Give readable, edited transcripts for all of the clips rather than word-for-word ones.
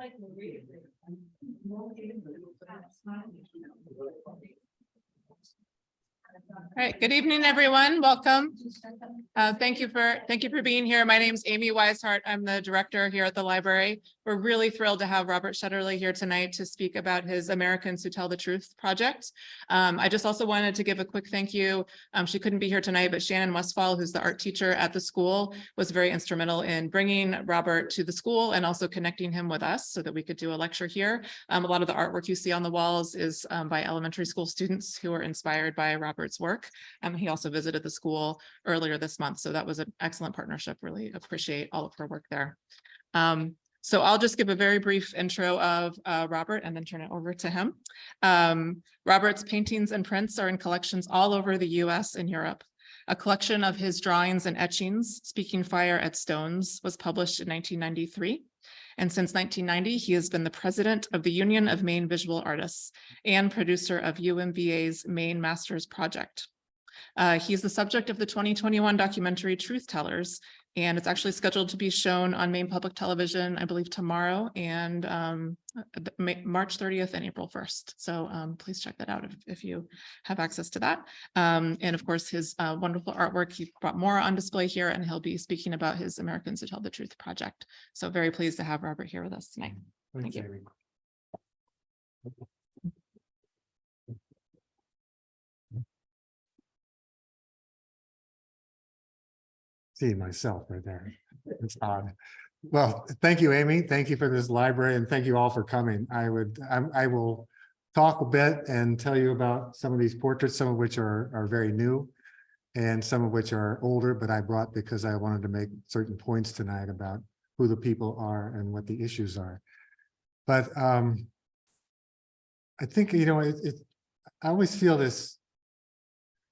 All right, good evening, everyone. Welcome. Thank you for being here. My name is Amy Weishart. I'm the director here at the library. We're really thrilled to have Robert Shetterly here tonight to speak about his Americans Who Tell the Truth project. I just also wanted to give a quick thank you. She couldn't be here tonight, but Shannon Westfall, who's the art teacher at the school, was very instrumental in bringing Robert to the school and also connecting him with us so that we could do a lecture here. A lot of the artwork you see on the walls is by elementary school students who are inspired by Robert's work. He also visited the school earlier this month, so that was an excellent partnership. Really appreciate all of her work there. So I'll just give a very brief intro of Robert and then turn it over to him. Robert's paintings and prints are in collections all over the US and Europe. A collection of his drawings and etchings, Speaking Fire at Stones, was published in 1993. And since 1990, he has been the president of the Union of Maine Visual Artists and producer of UMVA's Maine Masters Project. He's the subject of the 2021 documentary Truth Tellers, and it's actually scheduled to be shown on Maine Public Television, I believe tomorrow, and March 30th and April 1st. So please check that out if you have access to that. And of course, his wonderful artwork, he brought more on display here, and he'll be speaking about his Americans Who Tell the Truth project. So very pleased to have Robert here with us tonight. Thank you. See myself right there. It's odd. Well, thank you, Amy. Thank you for this library, and thank you all for coming. I will talk a bit and tell you about some of these portraits, some of which are very new, and some of which are older, but I brought because I wanted to make certain points tonight about who the people are and what the issues are. But I think, you know, I always feel this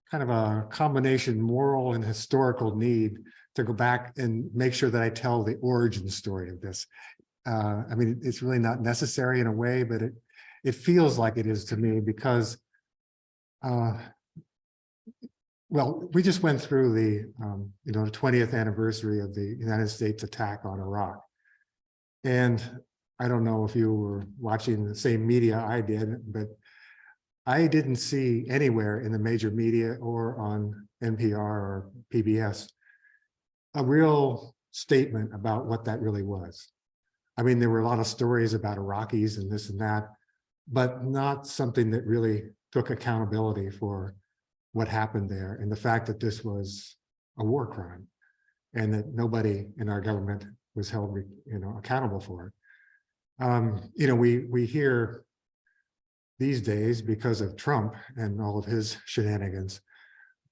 kind of a combination moral and historical need to go back and make sure that I tell the origin story of this. I mean, it's really not necessary in a way, but it feels like it is to me because, well, we just went through the, you know, the 20th anniversary of the United States attack on Iraq. And I don't know if you were watching the same media I did, but I didn't see anywhere in the major media or on NPR or PBS a real statement about what that really was. I mean, there were a lot of stories about Iraqis and this and that, but not something that really took accountability for what happened there and the fact that this was a war crime and that nobody in our government was held, you know, accountable for it. You know, we hear these days, because of Trump and all of his shenanigans,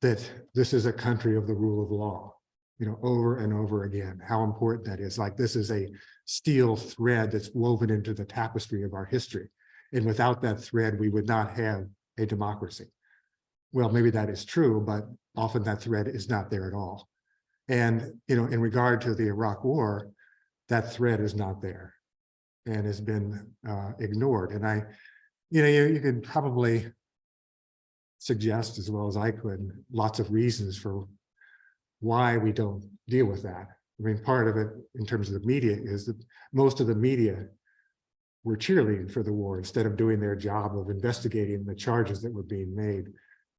that this is a country of the rule of law, you know, over and over again, how important that is. Like, this is a steel thread that's woven into the tapestry of our history. And without that thread, we would not have a democracy. Well, maybe that is true, but often that thread is not there at all. And, you know, in regard to the Iraq War, that thread is not there and has been ignored. And you know, you could probably suggest, as well as I could, lots of reasons for why we don't deal with that. I mean, part of it in terms of the media is that most of the media were cheerleading for the war instead of doing their job of investigating the charges that were being made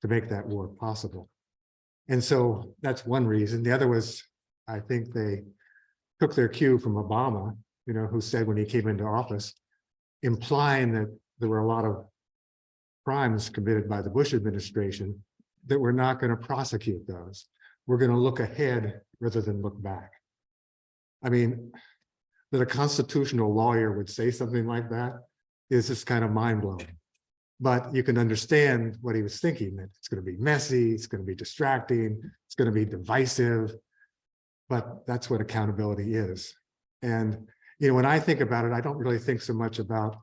to make that war possible. And so that's one reason. The other was, I think they took their cue from Obama, you know, who said when he came into office, implying that there were a lot of crimes committed by the Bush administration that we're not going to prosecute those. We're going to look ahead rather than look back. I mean, that a constitutional lawyer would say something like that is just kind of mind-blowing. But you can understand what he was thinking, that it's going to be messy, it's going to be distracting, it's going to be divisive, but that's what accountability is. And, you know, when I think about it, I don't really think so much about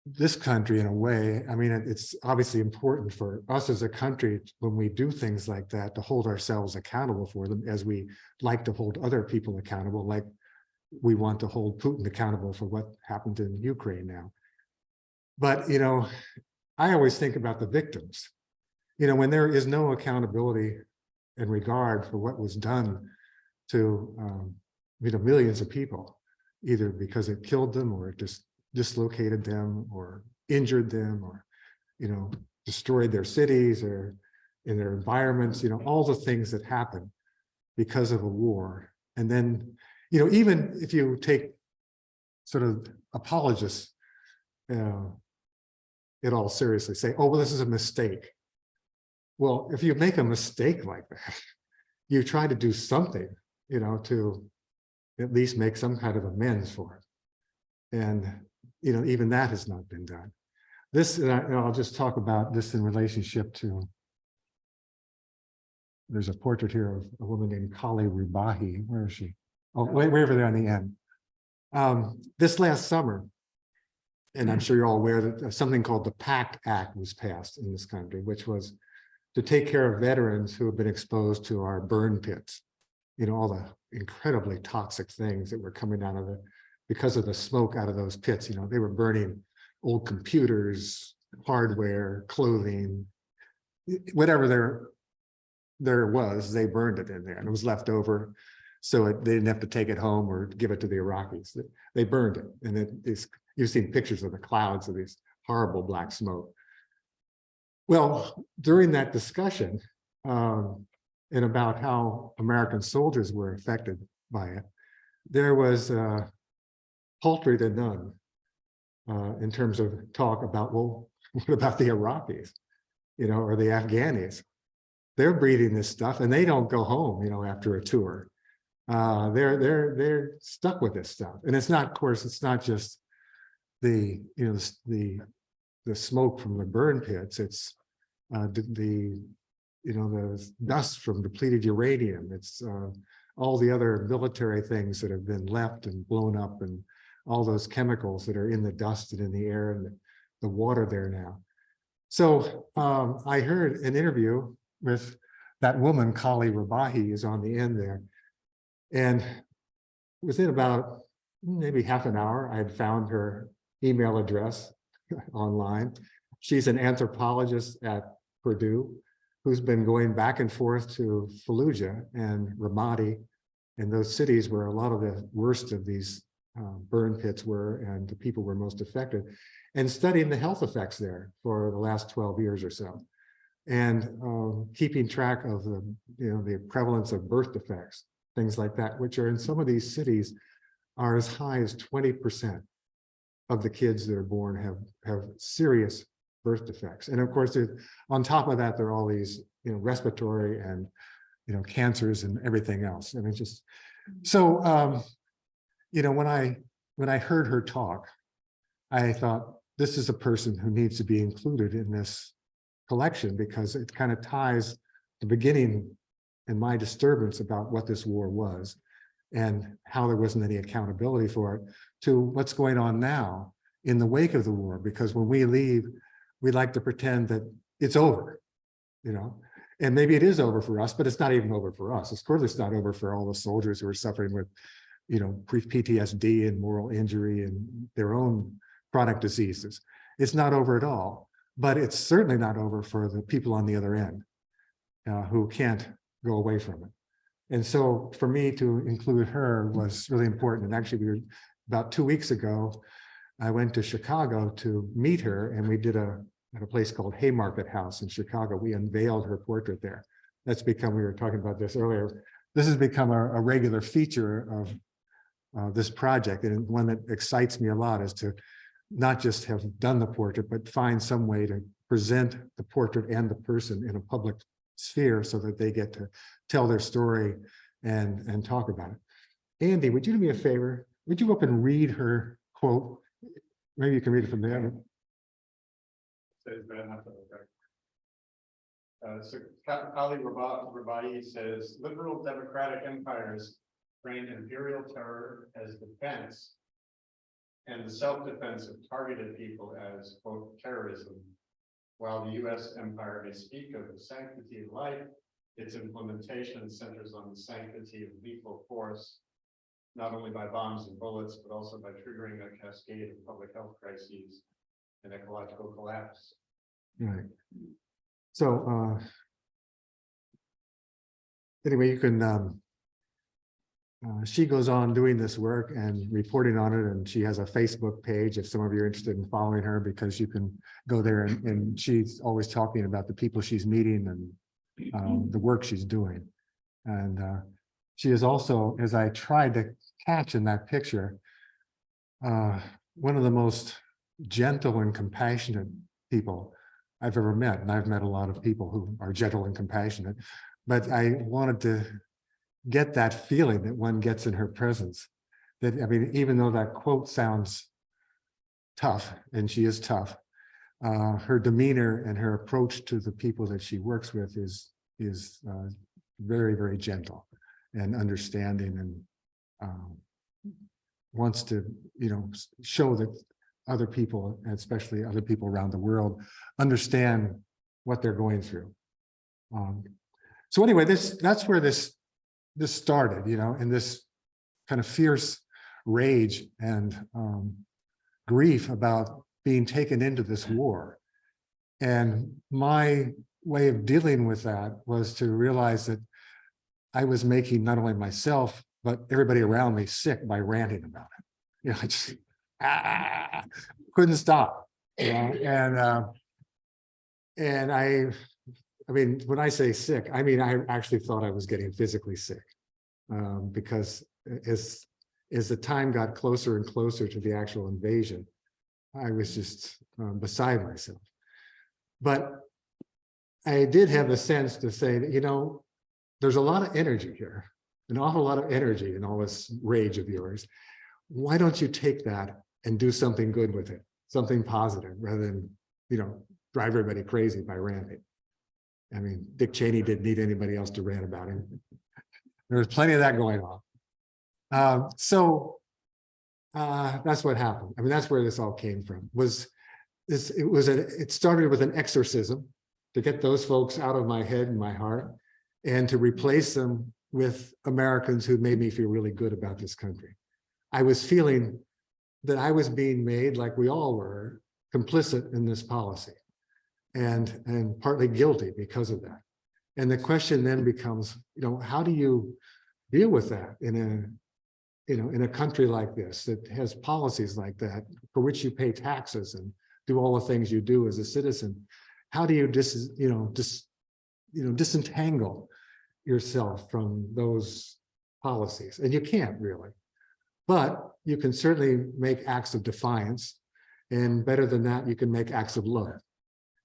this country in a way. I mean, it's obviously important for us as a country when we do things like that to hold ourselves accountable for them, as we like to hold other people accountable, like we want to hold Putin accountable for what happened in Ukraine now. But, you know, I always think about the victims. You know, when there is no accountability and regard for what was done to, you know, millions of people, either because it killed them or it just dislocated them or injured them or, destroyed their cities or in their environments, all the things that happen because of a war. And then, even if you take sort of apologists it all seriously, say, oh, well, this is a mistake. Well, if you make a mistake like that, you try to do something, to at least make some kind of amends for it. And, even that has not been done. This, and I'll just talk about this in relationship to, there's a portrait here of a woman named Kali Rubahi. Where is she? Oh, way over there on the end. This last summer, and I'm sure you're all aware that something called the PACT Act was passed in this country, which was to take care of veterans who have been exposed to our burn pits, all the incredibly toxic things that were coming out of because of the smoke out of those pits. They were burning old computers, hardware, clothing, whatever there was, they burned it in there and it was left over. So they didn't have to take it home or give it to the Iraqis. They burned it. And you've seen pictures of the clouds of these horrible black smoke. Well, during that discussion, and about how American soldiers were affected by it, there was paltry to none in terms of talk about, well, what about the Iraqis, or the Afghanis? They're breathing this stuff and they don't go home, after a tour. They're stuck with this stuff. And it's not, of course, it's not just the smoke from the burn pits. It's the dust from depleted uranium. It's all the other military things that have been left and blown up, and all those chemicals that are in the dust and in the air and the water there now. So I heard an interview with that woman, Kali Rubahi, is on the end there. And within about maybe half an hour, I had found her email address online. She's an anthropologist at Purdue who's been going back and forth to Fallujah and Ramadi and those cities where a lot of the worst of these burn pits were and the people were most affected, and studying the health effects there for the last 12 years or so, and keeping track of the prevalence of birth defects, things like that, which are in some of these cities are as high as 20% of the kids that are born have serious birth defects. And of course, on top of that, there are all these respiratory and cancers and everything else. And it's just so when I heard her talk, I thought this is a person who needs to be included in this collection, because it kind of ties the beginning and my disturbance about what this war was and how there wasn't any accountability for it to what's going on now in the wake of the war. Because when we leave, we like to pretend that it's over, and maybe it is over for us, but it's not even over for us. Of course, it's not over for all the soldiers who are suffering with, PTSD and moral injury and their own chronic diseases. It's not over at all, but it's certainly not over for the people on the other end who can't go away from it. And so for me to include her was really important. And actually, about 2 weeks ago, I went to Chicago to meet her, and we did at a place called Haymarket House in Chicago. We unveiled her portrait there. That's become, we were talking about this earlier, this has become a regular feature of this project, and one that excites me a lot is to not just have done the portrait, but find some way to present the portrait and the person in a public sphere so that they get to tell their story and talk about it. Andy, would you do me a favor? Would you go up and read her quote? Maybe you can read it from there. So Kali Rubahi says, liberal democratic empires train imperial terror as defense and the self-defense of targeted people as, quote, terrorism. While the US empire may speak of the sanctity of life, its implementation centers on the sanctity of lethal force, not only by bombs and bullets, but also by triggering a cascade of public health crises and ecological collapse. Right. So anyway, you can she goes on doing this work and reporting on it, and she has a Facebook page if some of you are interested in following her, because you can go there and she's always talking about the people she's meeting and the work she's doing. And she is also, as I tried to catch in that picture, one of the most gentle and compassionate people I've ever met. And I've met a lot of people who are gentle and compassionate, but I wanted to get that feeling that one gets in her presence. That, I mean, even though that quote sounds tough, and she is tough, her demeanor and her approach to the people that she works with is very, very gentle and understanding, and wants to, you know, show that other people, especially other people around the world, understand what they're going through. So anyway, that's where this started, you know, in this kind of fierce rage and grief about being taken into this war. And my way of dealing with that was to realize that I was making not only myself, but everybody around me sick by ranting about it. You know, I just couldn't stop. You know? And I mean, when I say sick, I mean, I actually thought I was getting physically sick, because as the time got closer and closer to the actual invasion, I was just beside myself. But I did have a sense to say that, you know, there's a lot of energy here, an awful lot of energy in all this rage of yours. Why don't you take that and do something good with it, something positive, rather than, you know, drive everybody crazy by ranting. I mean, Dick Cheney didn't need anybody else to rant about him. There was plenty of that going on. That's what happened. I mean, that's where this all came from. It started with an exorcism to get those folks out of my head and my heart, and to replace them with Americans who made me feel really good about this country. I was feeling that I was being made, like we all were, complicit in this policy, and partly guilty because of that. And the question then becomes, you know, how do you deal with that in a country like this that has policies like that, for which you pay taxes and do all the things you do as a citizen? How do you disentangle yourself from those policies? And you can't really, but you can certainly make acts of defiance, and better than that, you can make acts of love.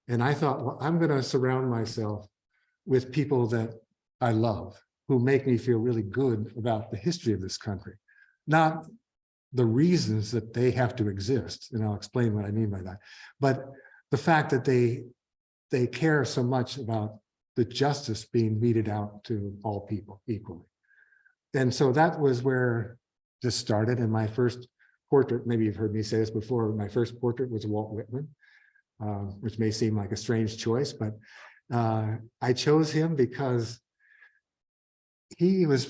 And I thought, well, I'm going to surround myself with people that I love, who make me feel really good about the history of this country, not the reasons that they have to exist. And I'll explain what I mean by that. But the fact that they care so much about the justice being meted out to all people equally. And so that was where this started. And my first portrait, maybe you've heard me say this before, my first portrait was Walt Whitman, which may seem like a strange choice, but I chose him because he was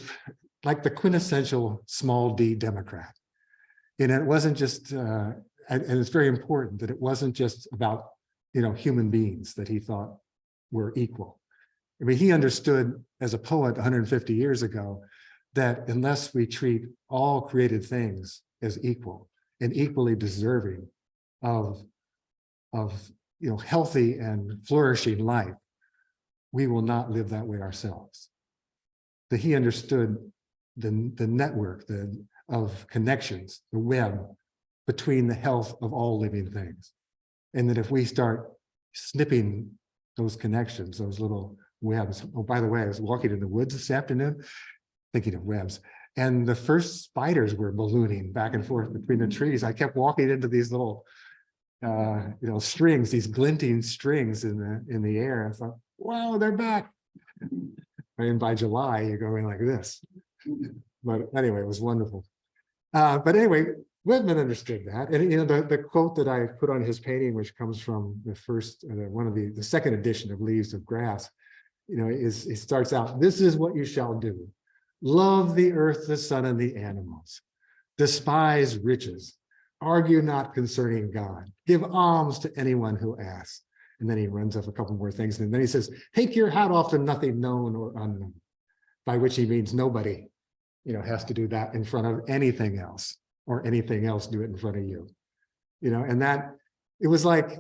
like the quintessential small d Democrat. And it wasn't just, and it's very important that it wasn't just about, you know, human beings that he thought were equal. I mean, he understood as a poet 150 years ago that unless we treat all created things as equal and equally deserving of you know, healthy and flourishing life, we will not live that way ourselves. That he understood the network of connections, the web between the health of all living things. And that if we start snipping those connections, those little webs. Oh, by the way, I was walking in the woods this afternoon, thinking of webs, and the first spiders were ballooning back and forth between the trees. I kept walking into these little, you know, strings, these glinting strings in the air. I thought, wow, they're back. And by July, you're going like this. But anyway, it was wonderful. But anyway, Whitman understood that. And, you know, the quote that I put on his painting, which comes from the first, one of the second edition of Leaves of Grass, you know, it starts out, "This is what you shall do. Love the earth, the sun, and the animals. Despise riches. Argue not concerning God. Give alms to anyone who asks." And then he runs up a couple more things. And then he says, "Take your hat off to nothing known or unknown," by which he means nobody. has to do that in front of anything else, or anything else do it in front of you. And that, it was like,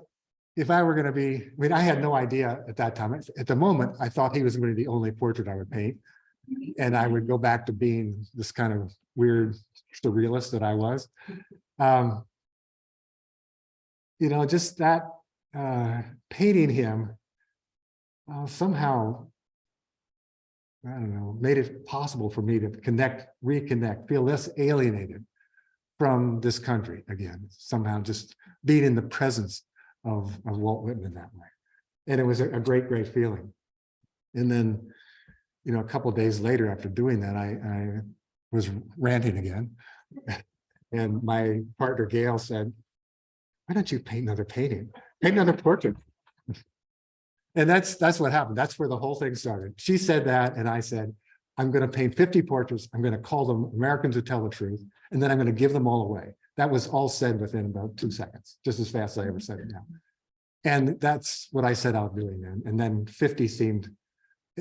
if I were going to be, I mean, I had no idea at that time. At the moment, I thought he was going to be the only portrait I would paint. And I would go back to being this kind of weird surrealist that I was. Just that painting him somehow, I don't know, made it possible for me to reconnect, feel less alienated from this country again, somehow just being in the presence of Walt Whitman that way. And it was a great, great feeling. And then, a couple of days later after doing that, I was ranting again. And my partner, Gail, said, why don't you paint another painting? Paint another portrait. And that's what happened. That's where the whole thing started. She said that, and I said, I'm going to paint 50 portraits. I'm going to call them Americans Who Tell the Truth, and then I'm going to give them all away. That was all said within about 2 seconds, just as fast as I ever said it now. And that's what I set out doing then. And then 50 seemed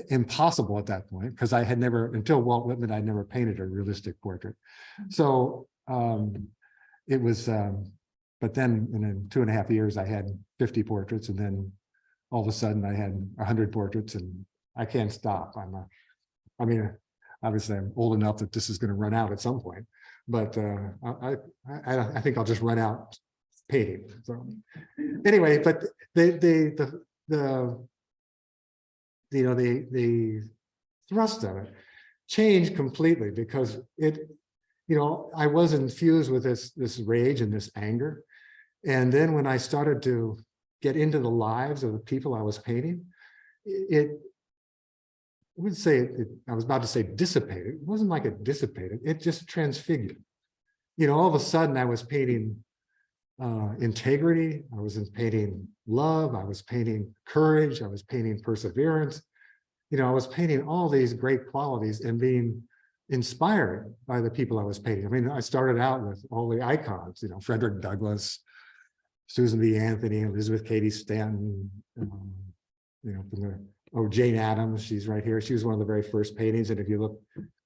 impossible at that point, because I had never, until Walt Whitman, I'd never painted a realistic portrait. So it was, but then in 2.5 years, I had 50 portraits, and then all of a sudden I had 100 portraits, and I can't stop. I mean, obviously I'm old enough that this is going to run out at some point, but I think I'll just run out painting. So anyway, but the thrust of it changed completely, because I was infused with this rage and this anger. And then when I started to get into the lives of the people I was painting, I wouldn't say I was about to say dissipated. It wasn't like it dissipated. It just transfigured. All of a sudden I was painting integrity. I was painting love. I was painting courage. I was painting perseverance. I was painting all these great qualities and being inspired by the people I was painting. I mean, I started out with all the icons, Frederick Douglass, Susan B. Anthony, Elizabeth Cady Stanton, Jane Addams, she's right here. She was one of the very first paintings. And if you look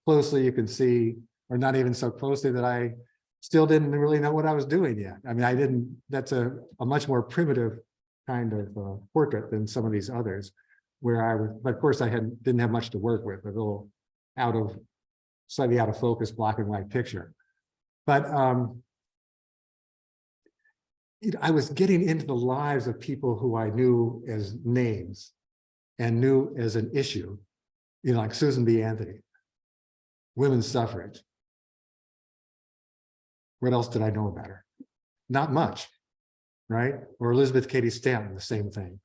closely, you can see, or not even so closely, that I still didn't really know what I was doing yet. I mean, that's a much more primitive kind of portrait than some of these others, but of course I didn't have much to work with, a little slightly out of focus, black and white picture. But I was getting into the lives of people who I knew as names and knew as an issue, like Susan B. Anthony, women's suffrage. What else did I know about her? Not much, right? Or Elizabeth Cady Stanton, the same thing.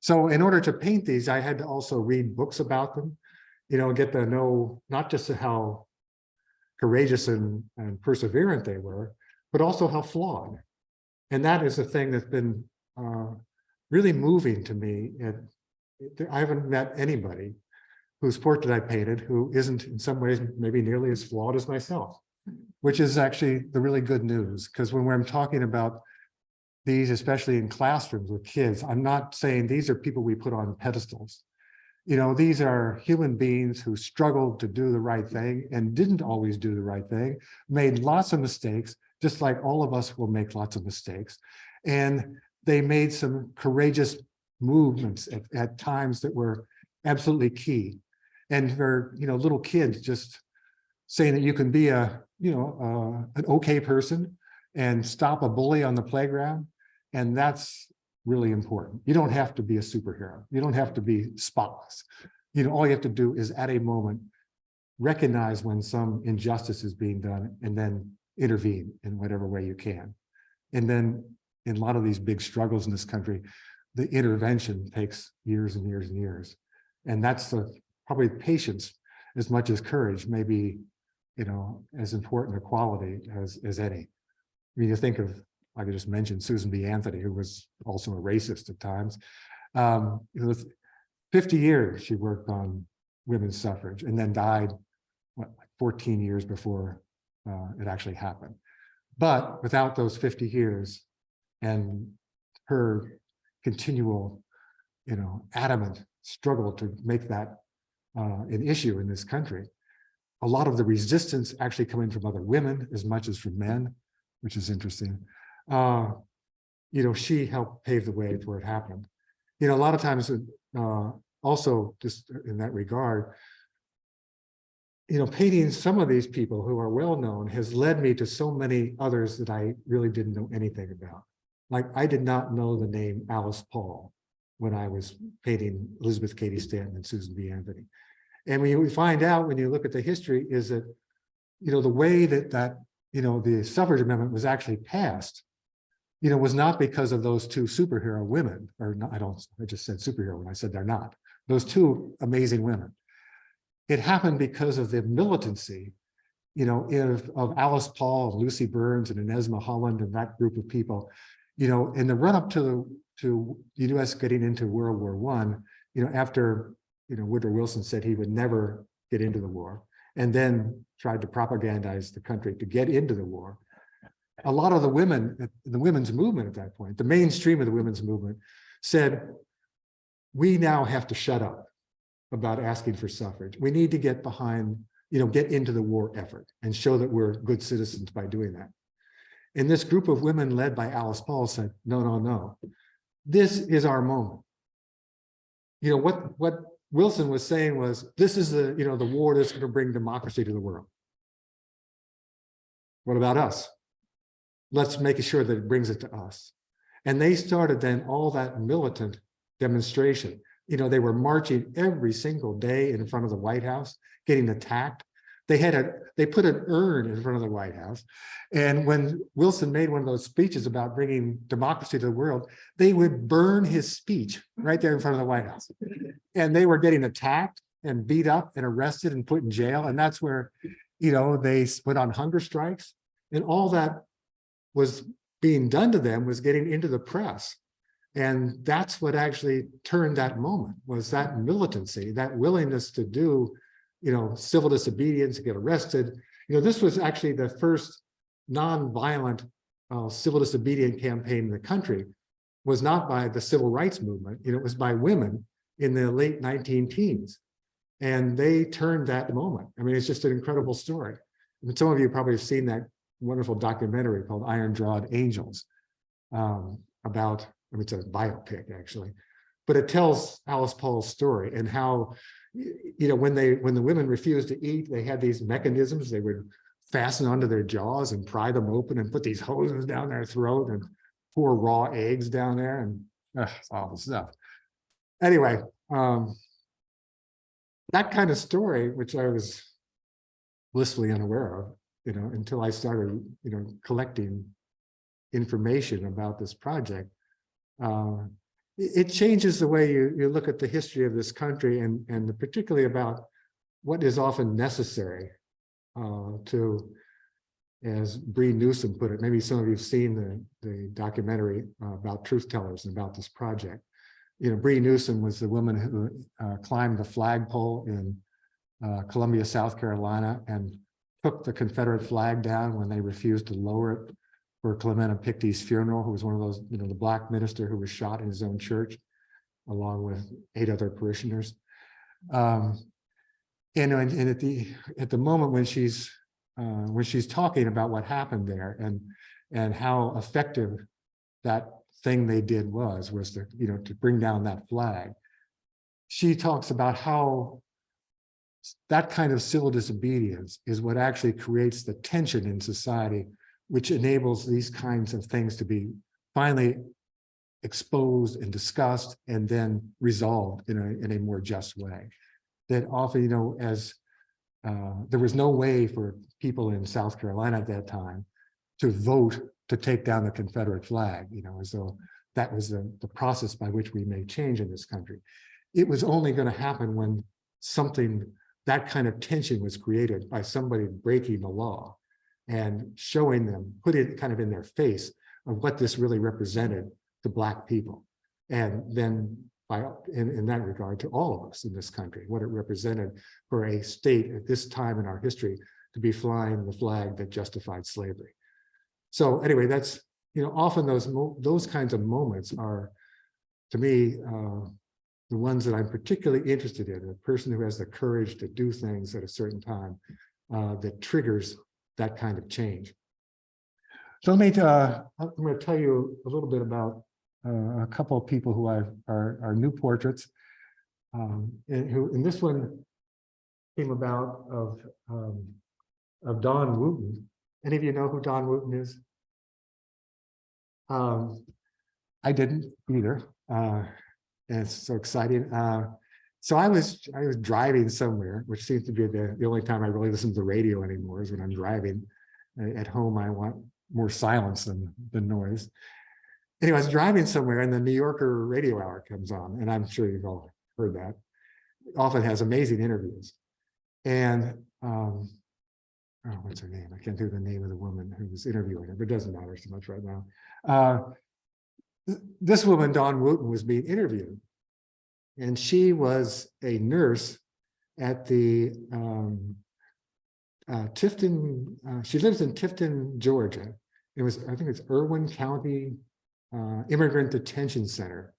So in order to paint these, I had to also read books about them, get to know not just how courageous and perseverant they were, but also how flawed. And that is a thing that's been really moving to me. I haven't met anybody whose portrait I painted who isn't in some ways maybe nearly as flawed as myself, which is actually the really good news. Because when I'm talking about these, especially in classrooms with kids, I'm not saying these are people we put on pedestals. These are human beings who struggled to do the right thing and didn't always do the right thing, made lots of mistakes, just like all of us will make lots of mistakes. And they made some courageous movements at times that were absolutely key. And for, little kids, just saying that you can be an okay person and stop a bully on the playground. And that's really important. You don't have to be a superhero. You don't have to be spotless. All you have to do is at a moment, recognize when some injustice is being done and then intervene in whatever way you can. And then in a lot of these big struggles in this country, the intervention takes years and years and years. And that's probably patience as much as courage, maybe, as important a quality as any. I mean, you think of, like I just mentioned, Susan B. Anthony, who was also a racist at times. 50 years she worked on women's suffrage and then died, 14 years before it actually happened. But without those 50 years and her continual, adamant struggle to make that an issue in this country, a lot of the resistance actually coming from other women as much as from men, which is interesting. She helped pave the way for it happened. A lot of times, also just in that regard, painting some of these people who are well known has led me to so many others that I really didn't know anything about. Like, I did not know the name Alice Paul when I was painting Elizabeth Cady Stanton and Susan B. Anthony. And we find out when you look at the history is that, the way that the suffrage amendment was actually passed, was not because of those two superhero women, or not, I just said superhero when I said they're not, those two amazing women. It happened because of the militancy, of Alice Paul, Lucy Burns, and Inez Milholland, and that group of people, in the run up to the U.S. getting into World War I, after, Woodrow Wilson said he would never get into the war, and then tried to propagandize the country to get into the war. A lot of the women, the women's movement at that point, the mainstream of the women's movement, said, we now have to shut up about asking for suffrage. We need to get behind, get into the war effort and show that we're good citizens by doing that. And this group of women led by Alice Paul said, no, no, no, this is our moment. What Wilson was saying was, this is the war that's going to bring democracy to the world. What about us? Let's make sure that it brings it to us. And they started then all that militant demonstration. They were marching every single day in front of the White House, getting attacked. They put an urn in front of the White House. And when Wilson made one of those speeches about bringing democracy to the world, they would burn his speech right there in front of the White House. And they were getting attacked and beat up and arrested and put in jail. And that's where, they went on hunger strikes, and all that was being done to them was getting into the press. And that's what actually turned that moment, was that militancy, that willingness to do, civil disobedience, get arrested. This was actually the first non-violent civil disobedience campaign in the country. Was not by the civil rights movement, it was by women in the late 19-teens. And they turned that moment. I mean, it's just an incredible story. And some of you probably have seen that wonderful documentary called Iron Jawed Angels, about, it's a biopic actually, but it tells Alice Paul's story and how, when the women refused to eat, they had these mechanisms. They would fasten onto their jaws and pry them open and put these hoses down their throat and pour raw eggs down there, and it's awful stuff. Anyway, that kind of story, which I was blissfully unaware of, until I started, collecting information about this project. It changes the way you look at the history of this country, and particularly about what is often necessary to, as Bree Newsom put it, maybe some of you have seen the documentary about truth tellers and about this project. Bree Newsom was the woman who climbed the flagpole in Columbia, South Carolina, and took the Confederate flag down when they refused to lower it for Clementa Pinckney's funeral, who was one of those, the black minister who was shot in his own church, along with 8 other parishioners. And at the moment when she's talking about what happened there and how effective that thing they did was to bring down that flag, she talks about how that kind of civil disobedience is what actually creates the tension in society, which enables these kinds of things to be finally exposed and discussed and then resolved in a more just way. That often, as there was no way for people in South Carolina at that time to vote to take down the Confederate flag, as though that was the process by which we made change in this country. It was only going to happen when that kind of tension was created by somebody breaking the law and showing them, put it kind of in their face of what this really represented to Black people. And then in that regard to all of us in this country, what it represented for a state at this time in our history to be flying the flag that justified slavery. So anyway, that's, often those kinds of moments are, to me, the ones that I'm particularly interested in, a person who has the courage to do things at a certain time that triggers that kind of change. So I'm going to tell you a little bit about a couple of people who are new portraits. And this one came about of Don Wooten. Any of you know who Don Wooten is? I didn't either. And it's so exciting. So I was driving somewhere, which seems to be the only time I really listen to the radio anymore is when I'm driving. At home, I want more silence than noise. Anyway, I was driving somewhere and the New Yorker radio hour comes on, and I'm sure you've all heard that. It often has amazing interviews. And oh, what's her name? I can't think of the name of the woman who was interviewing her, but it doesn't matter so much right now. This woman, Dawn Wooten, was being interviewed. And she was a nurse at the Tifton, she lives in Tifton, Georgia. It was, I think it's Irwin County Immigrant Detention Center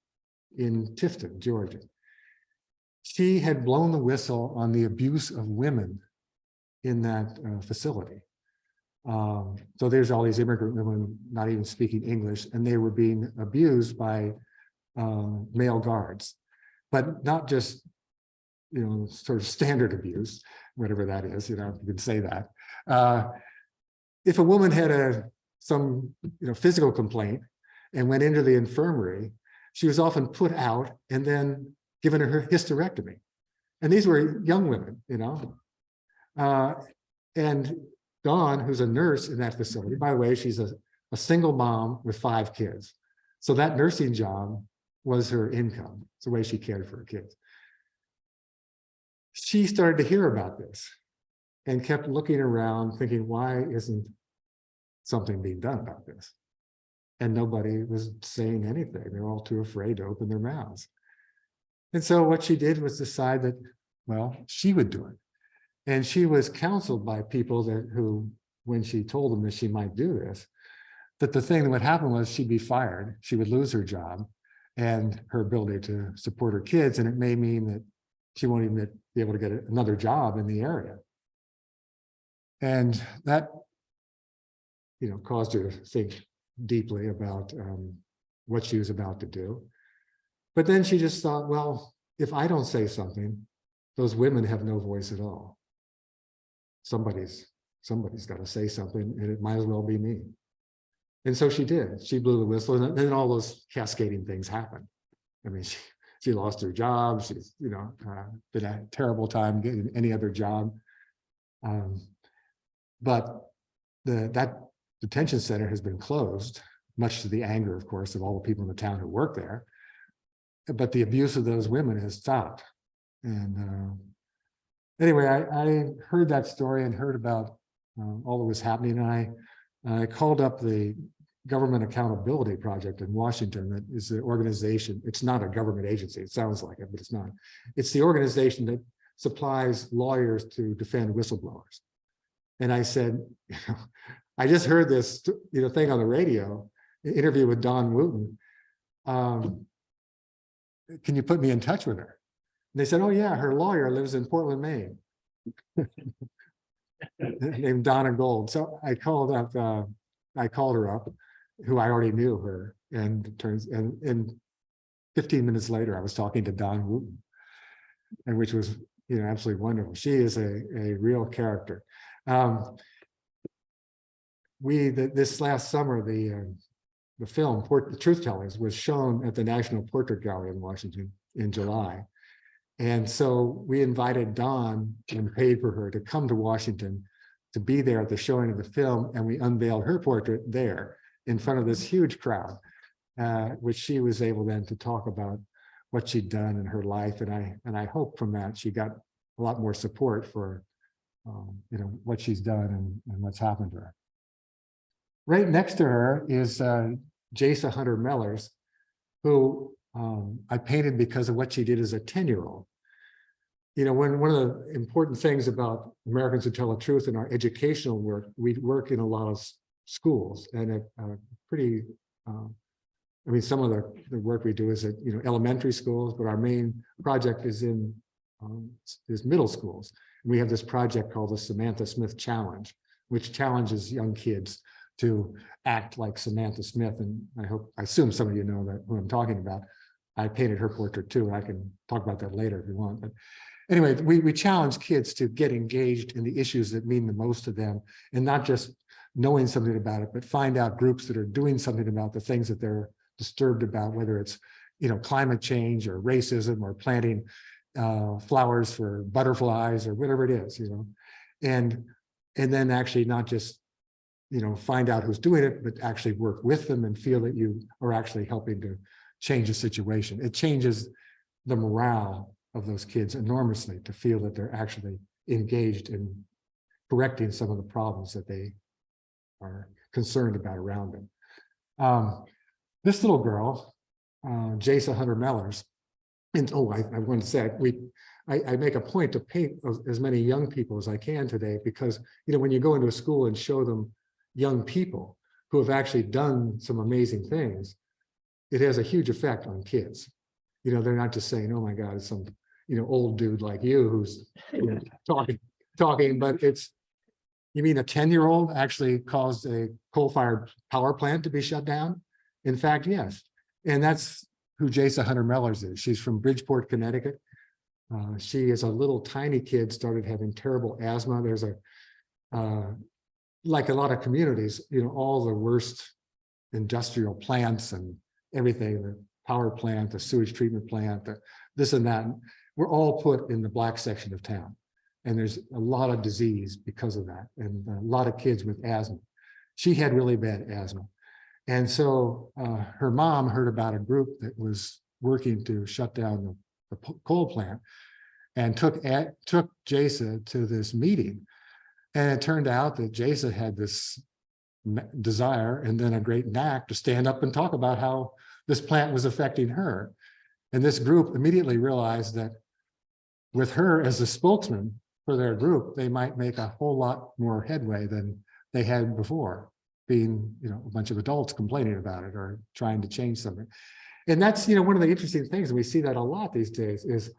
in Tifton, Georgia. She had blown the whistle on the abuse of women in that facility. So there's all these immigrant women not even speaking English, and they were being abused by male guards, but not just, you know, sort of standard abuse, whatever that is, you know, you can say that. If a woman had some, you know, physical complaint and went into the infirmary, she was often put out and then given her hysterectomy. And these were young women, you know. And Dawn, who's a nurse in that facility, by the way, she's a single mom with 5 kids. So that nursing job was her income. It's the way she cared for her kids. She started to hear about this and kept looking around thinking, why isn't something being done about this? And nobody was saying anything. They're all too afraid to open their mouths. And so what she did was decide that, well, she would do it. And she was counseled by people who, when she told them that she might do this, that the thing that would happen was she'd be fired, she would lose her job and her ability to support her kids. And it may mean that she won't even be able to get another job in the area. And that, you know, caused her to think deeply about what she was about to do. But then she just thought, well, if I don't say something, those women have no voice at all. Somebody's got to say something, and it might as well be me. And so she did. She blew the whistle, and then all those cascading things happened. I mean, she lost her job. She's, you know, been a terrible time getting any other job. But that detention center has been closed, much to the anger, of course, of all the people in the town who work there. But the abuse of those women has stopped. And anyway, I heard that story and heard about all that was happening. And I called up the Government Accountability Project in Washington. That is the organization. It's not a government agency. It sounds like it, but it's not. It's the organization that supplies lawyers to defend whistleblowers. And I said, I just heard this, you know, thing on the radio, an interview with Dawn Wooten. Can you put me in touch with her? And they said, oh yeah, her lawyer lives in Portland, Maine. Named Donna Gold. So I called her up, who I already knew her, and 15 minutes later, I was talking to Dawn Wooten, and which was, you know, absolutely wonderful. She is a real character. This last summer, the film The Truth Tellers was shown at the National Portrait Gallery in Washington in July. And so we invited Dawn and paid for her to come to Washington to be there at the showing of the film. And we unveiled her portrait there in front of this huge crowd, which she was able then to talk about what she'd done in her life. And I hope from that she got a lot more support for you know, what she's done and what's happened to her. Right next to her is Jasa Hunter Mellors, who I painted because of what she did as a 10-year-old. You know, one of the important things about Americans Who Tell the Truth in our educational work, we work in a lot of schools, and pretty, I mean, some of the work we do is at, you know, elementary schools, but our main project is in is middle schools. We have this project called the Samantha Smith Challenge, which challenges young kids to act like Samantha Smith. And I assume some of you know that who I'm talking about. I painted her portrait too, and I can talk about that later if you want. But anyway, we challenge kids to get engaged in the issues that mean the most to them, and not just knowing something about it, but find out groups that are doing something about the things that they're disturbed about, whether it's, climate change or racism or planting flowers for butterflies or whatever it is, and then actually not just, find out who's doing it, but actually work with them and feel that you are actually helping to change the situation. It changes the morale of those kids enormously to feel that they're actually engaged in correcting some of the problems that they are concerned about around them. This little girl, Jasa Hunter Mellors, and I want to say, I make a point to paint as many young people as I can today, because when you go into a school and show them young people who have actually done some amazing things, it has a huge effect on kids. They're not just saying, "Oh my God, it's some old dude like you who's talking," but it's, you mean a 10-year-old actually caused a coal-fired power plant to be shut down? In fact, yes. And that's who Jasa Hunter Mellors is. She's from Bridgeport, Connecticut. She, as a little tiny kid, started having terrible asthma. There's like a lot of communities, all the worst industrial plants and everything, the power plant, the sewage treatment plant, this and that, we're all put in the black section of town. And there's a lot of disease because of that, and a lot of kids with asthma. She had really bad asthma. And so her mom heard about a group that was working to shut down the coal plant, and took Jasa to this meeting. And it turned out that Jasa had this desire and then a great knack to stand up and talk about how this plant was affecting her. And this group immediately realized that with her as the spokesman for their group, they might make a whole lot more headway than they had before, being a bunch of adults complaining about it or trying to change something. And that's one of the interesting things, and we see that a lot these days, is,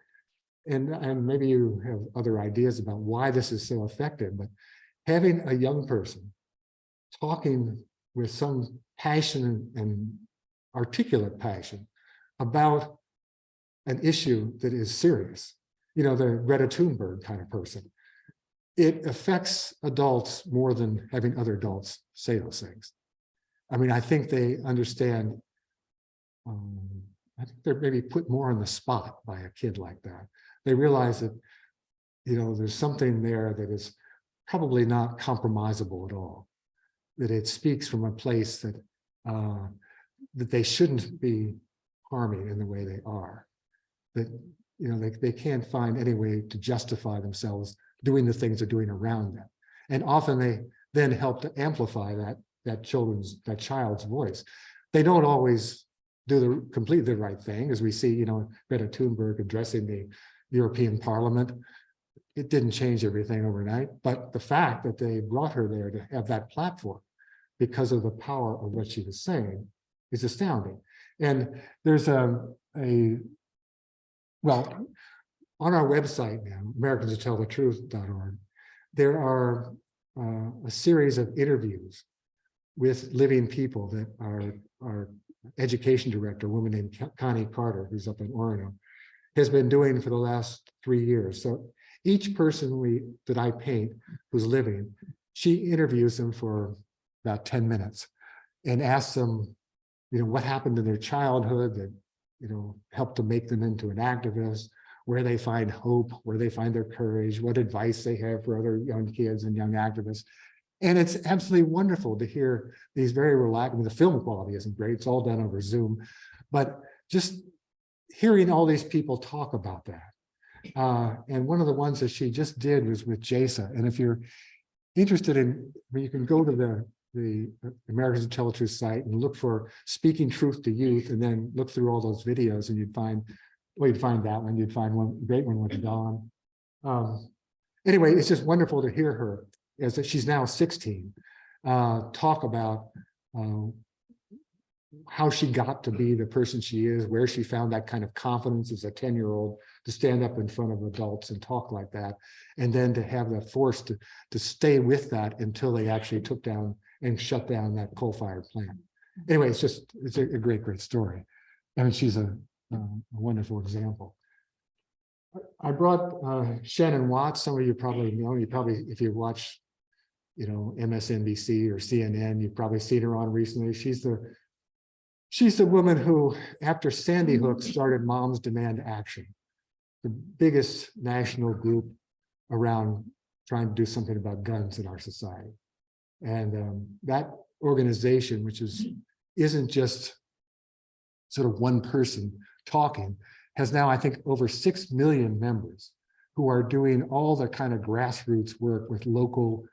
and maybe you have other ideas about why this is so effective, but having a young person talking with some passion and articulate passion about an issue that is serious, the Greta Thunberg kind of person, it affects adults more than having other adults say those things. I mean, I think they understand, I think they're maybe put more on the spot by a kid like that. They realize that, there's something there that is probably not compromisable at all, that it speaks from a place that, that they shouldn't be harming in the way they are, that, they can't find any way to justify themselves doing the things they're doing around them. And often they then help to amplify that child's voice. They don't always do completely the right thing, as we see, Greta Thunberg addressing the European Parliament. It didn't change everything overnight, but the fact that they brought her there to have that platform because of the power of what she was saying is astounding. And there's well, on our website now, AmericansWhoTellTheTruth.org, there are a series of interviews with living people that our education director, a woman named Connie Carter, who's up in Orono, has been doing for the last 3 years. So each person that I paint who's living, she interviews them for about 10 minutes and asks them, what happened in their childhood that, helped to make them into an activist, where they find hope, where they find their courage, what advice they have for other young kids and young activists. And it's absolutely wonderful to hear these very relaxed, the film quality isn't great, it's all done over Zoom, but just hearing all these people talk about that. And one of the ones that she just did was with Jasa. And if you're interested in, you can go to the Americans Who Tell the Truth site and look for Speaking Truth to Youth, and then look through all those videos, and you'd find that one, you'd find one great one with Dawn. Anyway, it's just wonderful to hear her, as she's now 16, talk about how she got to be the person she is, where she found that kind of confidence as a 10-year-old to stand up in front of adults and talk like that, and then to have the force to stay with that until they actually took down and shut down that coal-fired plant. Anyway, it's a great, great story. I mean, she's a wonderful example. I brought Shannon Watts. Some of you probably know. You probably, if you watch, MSNBC or CNN, you've probably seen her on recently. She's the woman who, after Sandy Hook, started Moms Demand Action, the biggest national group around trying to do something about guns in our society. And that organization, which isn't just sort of one person talking, has now, I think, over 6 million members who are doing all the kind of grassroots work with local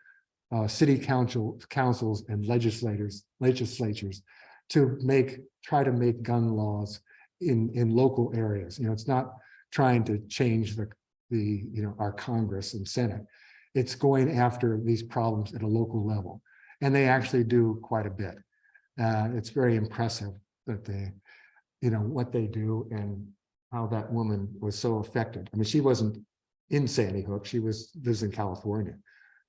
city councils and legislatures to try to make gun laws in local areas. It's not trying to change our Congress and Senate. It's going after these problems at a local level, and they actually do quite a bit. It's very impressive that what they do and how that woman was so effective. I mean, she wasn't in Sandy Hook; she lives in California.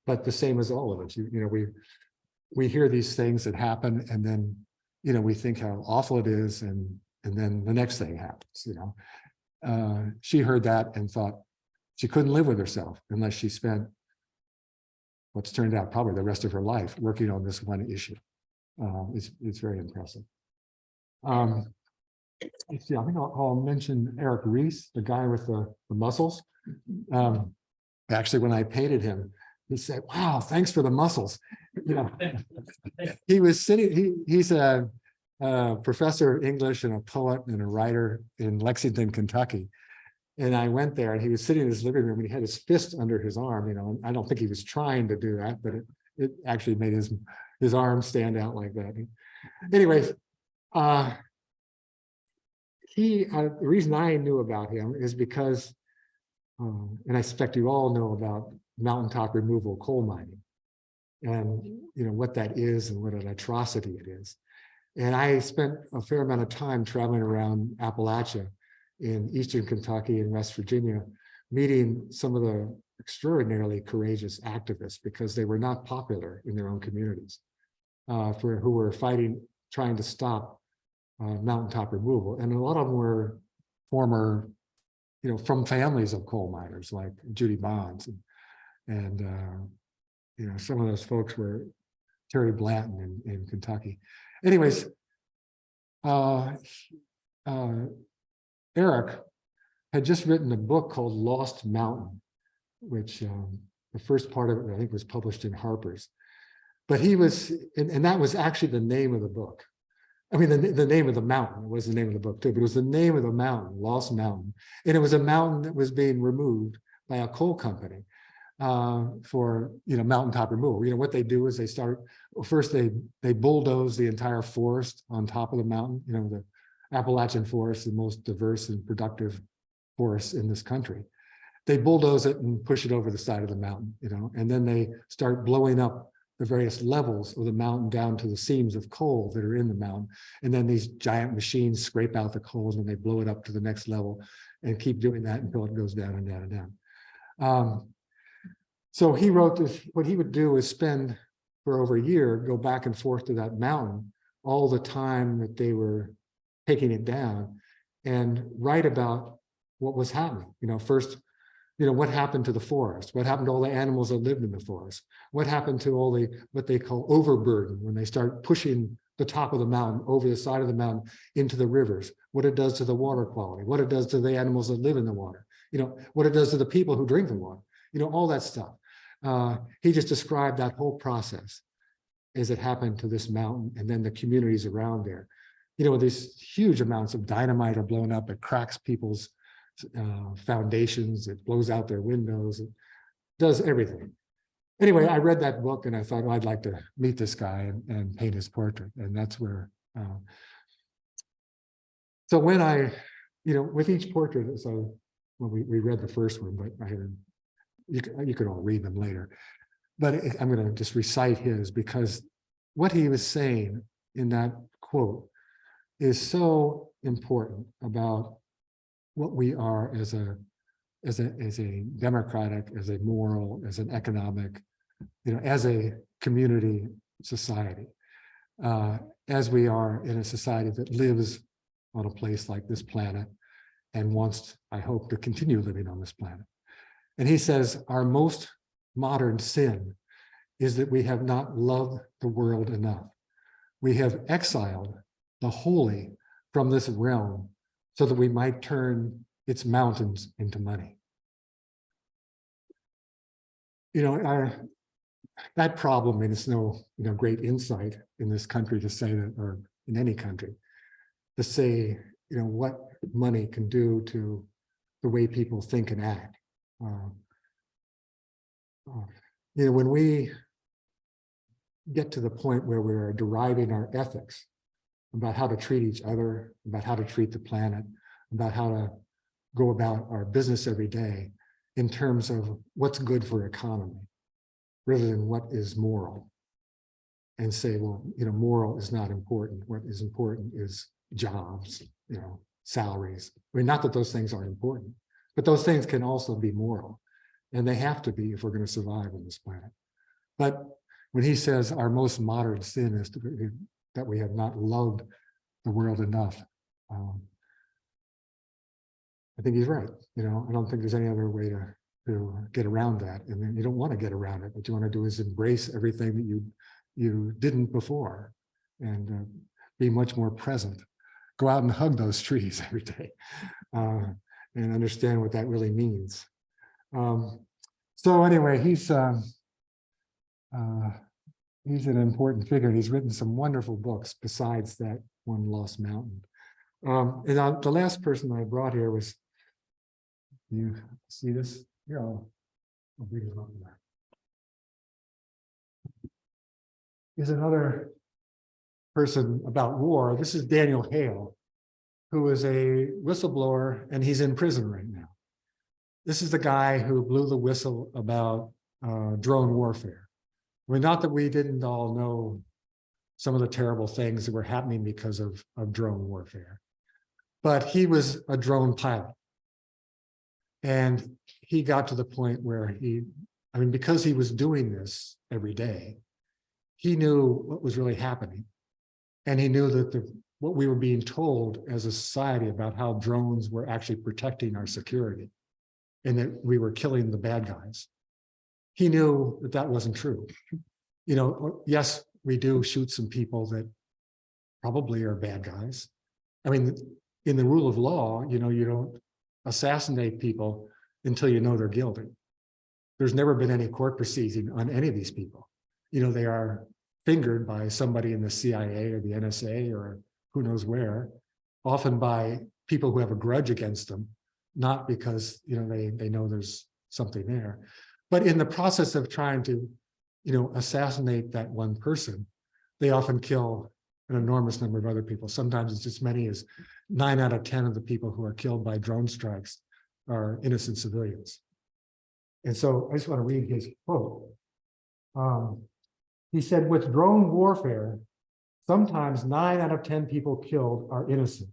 But the same as all of us, we hear these things that happen, and then we think how awful it is, and then the next thing happens. She heard that and thought she couldn't live with herself unless she spent what's turned out probably the rest of her life working on this one issue. It's very impressive. I think I'll mention Eric Rees, the guy with the muscles. Actually, when I painted him, he said, "Wow, thanks for the muscles." He was sitting. He's a professor of English and a poet and a writer in Lexington, Kentucky. And I went there, and he was sitting in his living room, and he had his fist under his arm. And I don't think he was trying to do that, but it actually made his arm stand out like that. Anyways, the reason I knew about him is because, and I suspect you all know about mountaintop removal coal mining, and what that is and what an atrocity it is. And I spent a fair amount of time traveling around Appalachia in Eastern Kentucky and West Virginia, meeting some of the extraordinarily courageous activists, because they were not popular in their own communities, who were trying to stop mountaintop removal. And a lot of them were former, from families of coal miners, like Judy Bonds, and some of those folks were Terry Blanton in Kentucky. Anyways, Eric had just written a book called Lost Mountain, which the first part of it, I think, was published in Harper's. But he was, and that was actually the name of the book. I mean, the name of the mountain was the name of the book too, but it was the name of the mountain, Lost Mountain. And it was a mountain that was being removed by a coal company for, mountaintop removal. What they do is first they bulldoze the entire forest on top of the mountain. The Appalachian forest, the most diverse and productive forest in this country. They bulldoze it and push it over the side of the mountain, and then they start blowing up the various levels of the mountain down to the seams of coal that are in the mountain. And then these giant machines scrape out the coals and they blow it up to the next level and keep doing that until it goes down and down and down. So he wrote this. What he would do is spend for over a year, go back and forth to that mountain all the time that they were taking it down, and write about what was happening. First, what happened to the forest? What happened to all the animals that lived in the forest? What happened to all what they call overburden, when they start pushing the top of the mountain over the side of the mountain into the rivers? What it does to the water quality? What it does to the animals that live in the water? What it does to the people who drink the water? All that stuff. He just described that whole process as it happened to this mountain, and then the communities around there. These huge amounts of dynamite are blown up. It cracks people's foundations. It blows out their windows. It does everything. Anyway, I read that book and I thought, well, I'd like to meet this guy and paint his portrait. And that's where. So when with each portrait, we read the first one, but you could all read them later. But I'm going to just recite his, because what he was saying in that quote is so important about what we are as a democratic, as a moral, as an economic, as a community society, as we are in a society that lives on a place like this planet and wants, I hope, to continue living on this planet. And he says our most modern sin is that we have not loved the world enough. We have exiled the holy from this realm so that we might turn its mountains into money. That problem, and it's no great insight in this country to say that, or in any country, to say what money can do to the way people think and act. When we get to the point where we're deriving our ethics about how to treat each other, about how to treat the planet, about how to go about our business every day in terms of what's good for economy, rather than what is moral, and say, well, moral is not important. What is important is jobs, salaries. I mean, not that those things aren't important, but those things can also be moral, and they have to be if we're going to survive on this planet. But when he says our most modern sin is that we have not loved the world enough, I think he's right. I don't think there's any other way to get around that. And then you don't want to get around it. What you want to do is embrace everything that you didn't before, and be much more present. Go out and hug those trees every day, and understand what that really means. So anyway, he's an important figure, and he's written some wonderful books besides that one, Lost Mountain. And the last person I brought here was, you see this? Here, I'll bring it up there. Is another person about war. This is Daniel Hale, who is a whistleblower, and he's in prison right now. This is the guy who blew the whistle about drone warfare. I mean, not that we didn't all know some of the terrible things that were happening because of drone warfare, but he was a drone pilot. And he got to the point where because he was doing this every day, he knew what was really happening. And he knew that what we were being told as a society about how drones were actually protecting our security and that we were killing the bad guys. He knew that that wasn't true. Yes, we do shoot some people that probably are bad guys. I mean, in the rule of law, you don't assassinate people until you know they're guilty. There's never been any court proceeding on any of these people. They are fingered by somebody in the CIA or the NSA or who knows where, often by people who have a grudge against them, not because they know there's something there. But in the process of trying to assassinate that one person, they often kill an enormous number of other people. Sometimes it's as many as 9 out of 10 of the people who are killed by drone strikes are innocent civilians. And so I just want to read his quote. He said, with drone warfare, sometimes 9 out of 10 people killed are innocent.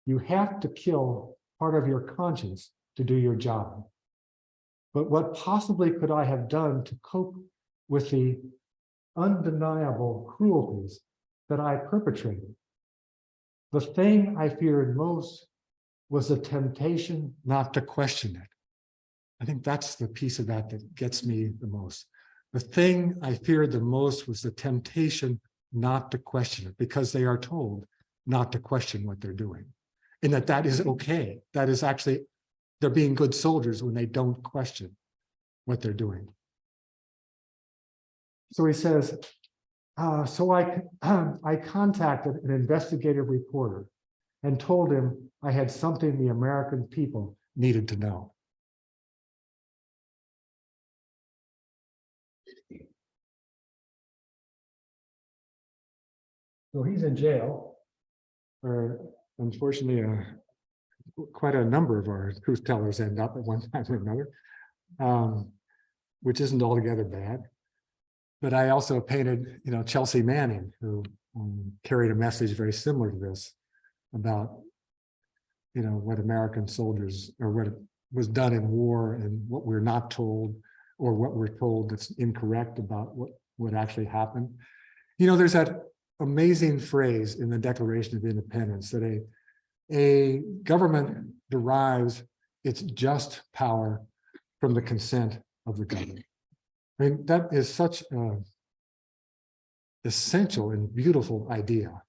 You have to kill part of your conscience to do your job. But what possibly could I have done to cope with the undeniable cruelties that I perpetrated? The thing I feared most was the temptation not to question it. I think that's the piece of that gets me the most. The thing I feared the most was the temptation not to question it, because they are told not to question what they're doing, and that is okay. That is actually, they're being good soldiers when they don't question what they're doing. So he says, so I contacted an investigative reporter and told him I had something the American people needed to know. So he's in jail, or unfortunately, quite a number of our truth tellers end up at one time or another, which isn't altogether bad. But I also painted, Chelsea Manning, who carried a message very similar to this about, what American soldiers or what was done in war and what we're not told or what we're told that's incorrect about what actually happened. There's that amazing phrase in the Declaration of Independence that a government derives its just power from the consent of the governed. I mean, that is such an essential and beautiful idea.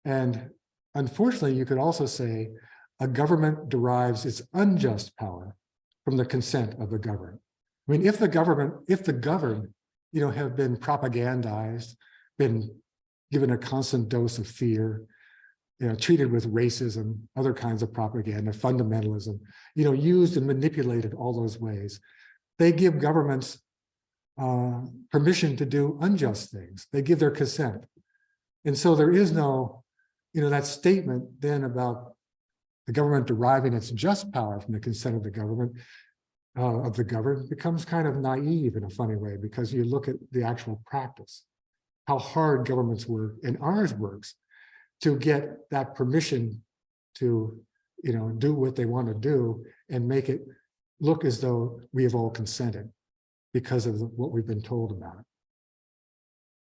And unfortunately, you could also say a government derives its unjust power from the consent of the governed. I mean, if the governed, have been propagandized, been given a constant dose of fear, treated with racism, other kinds of propaganda, fundamentalism, used and manipulated all those ways, they give governments permission to do unjust things. They give their consent. And so there is no, that statement then about the government deriving its just power from the consent of the government, of the governed, becomes kind of naive in a funny way, because you look at the actual practice, how hard governments work, and ours works, to get that permission to, do what they want to do and make it look as though we have all consented because of what we've been told about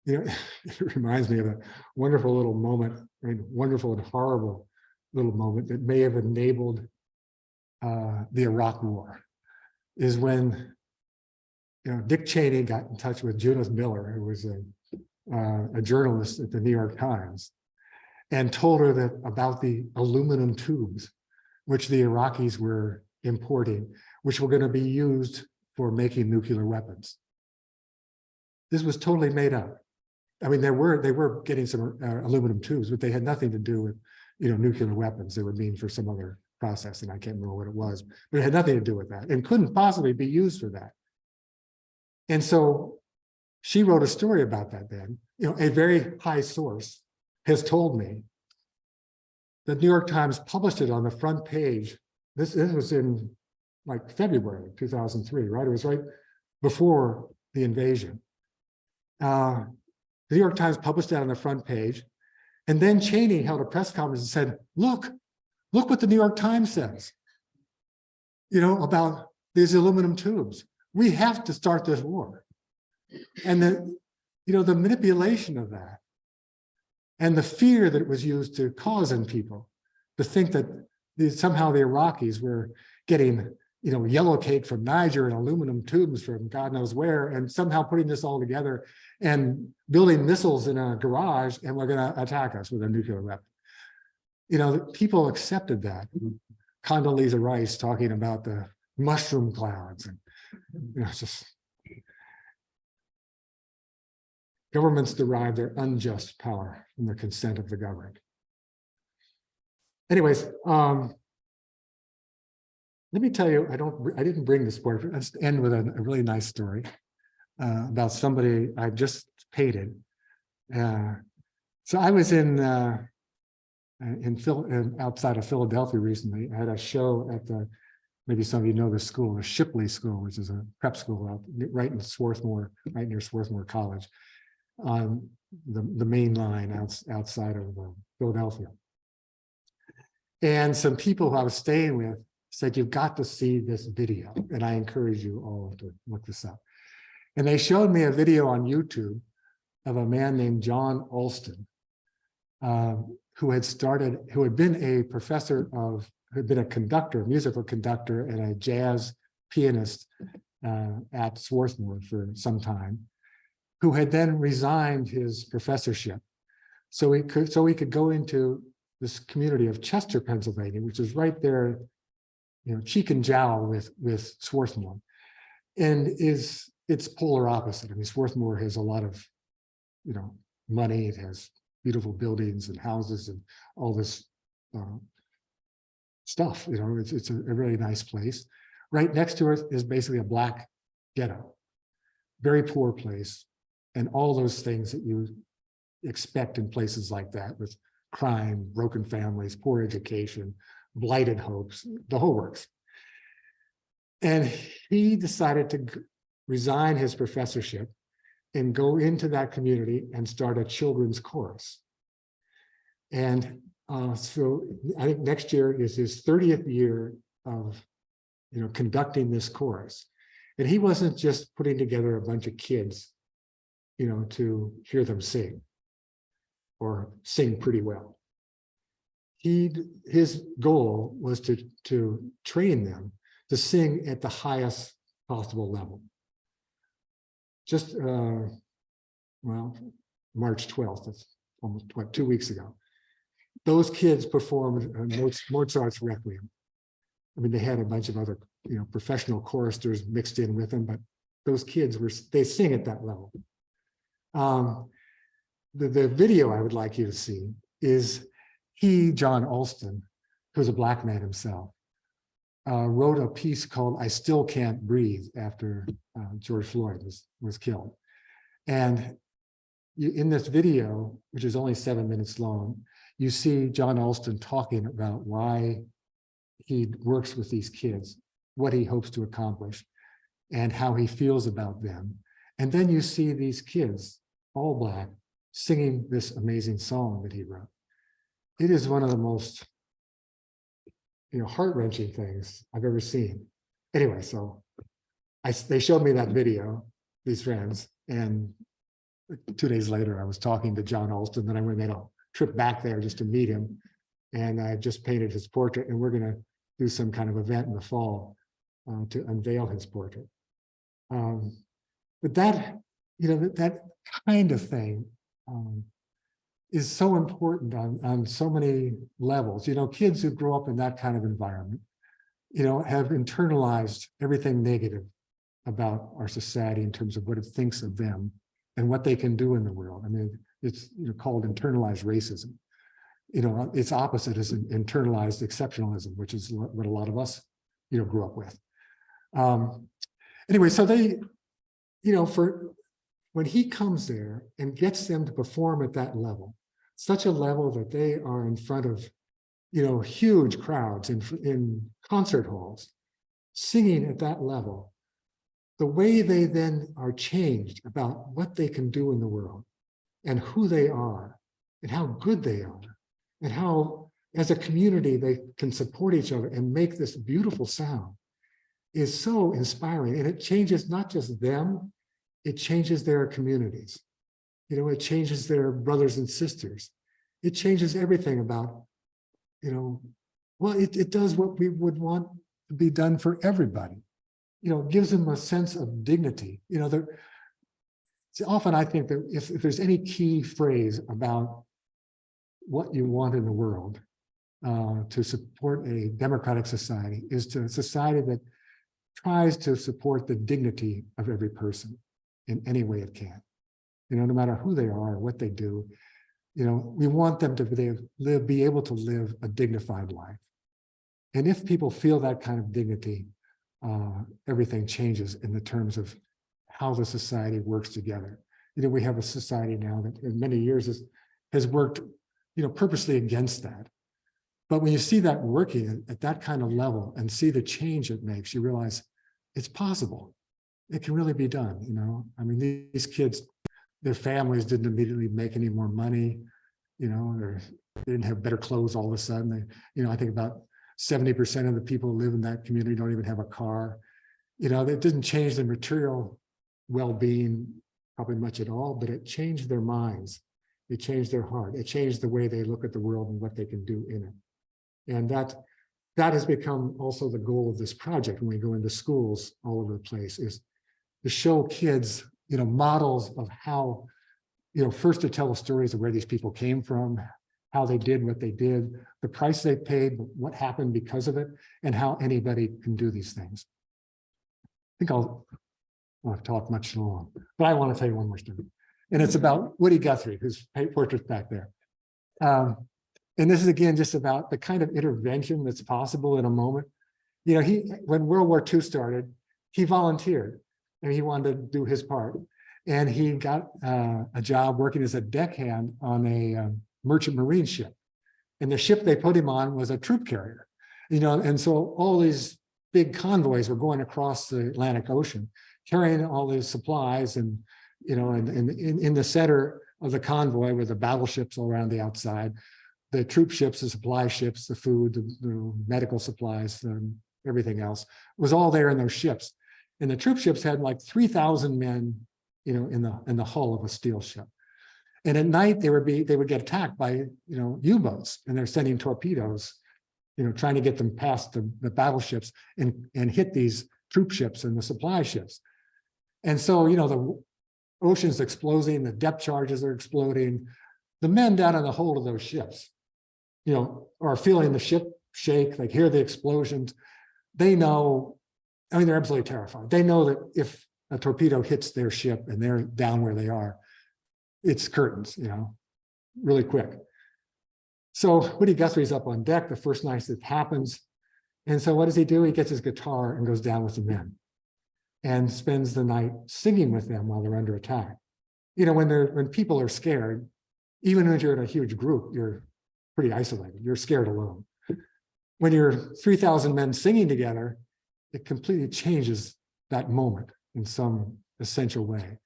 it. It reminds me of a wonderful little moment, wonderful and horrible little moment that may have enabled the Iraq War, is when Dick Cheney got in touch with Judith Miller, who was a journalist at the New York Times, and told her that about the aluminum tubes, which the Iraqis were importing, which were going to be used for making nuclear weapons. This was totally made up. I mean, they were getting some aluminum tubes, but they had nothing to do with, nuclear weapons. They were being for some other process, and I can't remember what it was, but it had nothing to do with that and couldn't possibly be used for that. And so she wrote a story about that then. A very high source has told me the New York Times published it on the front page. This was in like February 2003, right? It was right before the invasion. The New York Times published that on the front page. And then Cheney held a press conference and said, look what the New York Times says, about these aluminum tubes. We have to start this war. And the manipulation of that and the fear that it was used to cause in people to think that somehow the Iraqis were getting, yellow cake from Niger and aluminum tubes from God knows where, and somehow putting this all together and building missiles in a garage, and we're going to attack us with a nuclear weapon. People accepted that. Condoleezza Rice talking about the mushroom clouds, and just governments derive their unjust power from the consent of the governed. Anyways, let me tell you, I didn't bring this story. Let's end with a really nice story about somebody I just painted. So I was outside of Philadelphia recently. I had a show at maybe some of you know the school, the Shipley School, which is a prep school right in Swarthmore, right near Swarthmore College, on the main line outside of Philadelphia. And some people who I was staying with said, you've got to see this video. And I encourage you all to look this up. And they showed me a video on YouTube of a man named John Alston, who had been a professor who had been a conductor, musical conductor, and a jazz pianist at Swarthmore for some time, who had then resigned his professorship so he could go into this community of Chester, Pennsylvania, which is right there, cheek and jowl with Swarthmore, and it's polar opposite. I mean, Swarthmore has a lot of, money. It has beautiful buildings and houses and all this stuff. It's a really nice place. Right next to it is basically a black ghetto, very poor place, and all those things that you expect in places like that, with crime, broken families, poor education, blighted hopes, the whole works. And he decided to resign his professorship and go into that community and start a children's chorus. And so I think next year is his 30th year of, conducting this chorus. And he wasn't just putting together a bunch of kids, to hear them sing or sing pretty well. His goal was to train them to sing at the highest possible level. Just, March 12th, that's almost 2 weeks ago. Those kids performed Mozart's Requiem. I mean, they had a bunch of other, professional choristers mixed in with them, but those kids they sing at that level. The video I would like you to see is John Alston, who's a Black man himself, wrote a piece called "I Still Can't Breathe" after George Floyd was killed. And in this video, which is only 7 minutes long, you see John Alston talking about why he works with these kids, what he hopes to accomplish, and how he feels about them. And then you see these kids, all Black, singing this amazing song that he wrote. It is one of the most, heart-wrenching things I've ever seen. Anyway, so they showed me that video, these friends, and 2 days later, I was talking to John Alston, then I made a trip back there just to meet him. And I just painted his portrait, and we're going to do some kind of event in the fall to unveil his portrait. But that, that kind of thing is so important on so many levels. Kids who grow up in that kind of environment, have internalized everything negative about our society in terms of what it thinks of them and what they can do in the world. I mean, it's called internalized racism. Its opposite is internalized exceptionalism, which is what a lot of us, grew up with. Anyway, so they, when he comes there and gets them to perform at that level, such a level that they are in front of, huge crowds in concert halls, singing at that level, the way they then are changed about what they can do in the world and who they are and how good they are and how, as a community, they can support each other and make this beautiful sound is so inspiring. And it changes not just them, it changes their communities. It changes their brothers and sisters. It changes everything about, it does what we would want to be done for everybody. It gives them a sense of dignity. Often I think that if there's any key phrase about what you want in the world to support a democratic society is to a society that tries to support the dignity of every person in any way it can. No matter who they are, what they do, we want them to be able to live a dignified life. And if people feel that kind of dignity, everything changes in the terms of how the society works together. We have a society now that in many years has worked, purposely against that. But when you see that working at that kind of level and see the change it makes, you realize it's possible. It can really be done. I mean, these kids, their families didn't immediately make any more money, they didn't have better clothes all of a sudden. I think about 70% of the people who live in that community don't even have a car. That didn't change their material well-being probably much at all, but it changed their minds. It changed their heart. It changed the way they look at the world and what they can do in it. And that has become also the goal of this project when we go into schools all over the place, is to show kids, models of how, first to tell the stories of where these people came from, how they did what they did, the price they paid, what happened because of it, and how anybody can do these things. I think I'll not talk much long, but I want to tell you one more story. And it's about Woody Guthrie, whose portrait's back there. And this is, again, just about the kind of intervention that's possible in a moment. When World War II started, he volunteered and he wanted to do his part. And he got a job working as a deckhand on a merchant marine ship. And the ship they put him on was a troop carrier. And so all these big convoys were going across the Atlantic Ocean, carrying all these supplies and and in the center of the convoy were the battleships all around the outside, the troop ships, the supply ships, the food, the medical supplies, everything else was all there in those ships. And the troop ships had like 3,000 men, in the hull of a steel ship. And at night they would get attacked by, U-boats, and they're sending torpedoes, trying to get them past the battleships and hit these troop ships and the supply ships. And so, the ocean's exploding, the depth charges are exploding. The men down in the hold of those ships, are feeling the ship shake, like hear the explosions. They know, they're absolutely terrified. They know that if a torpedo hits their ship and they're down where they are, it's curtains, really quick. So Woody Guthrie's up on deck the first night that happens. And so what does he do? He gets his guitar and goes down with the men and spends the night singing with them while they're under attack. When people are scared, even when you're in a huge group, you're pretty isolated. You're scared alone. When you're 3,000 men singing together, it completely changes that moment in some essential way.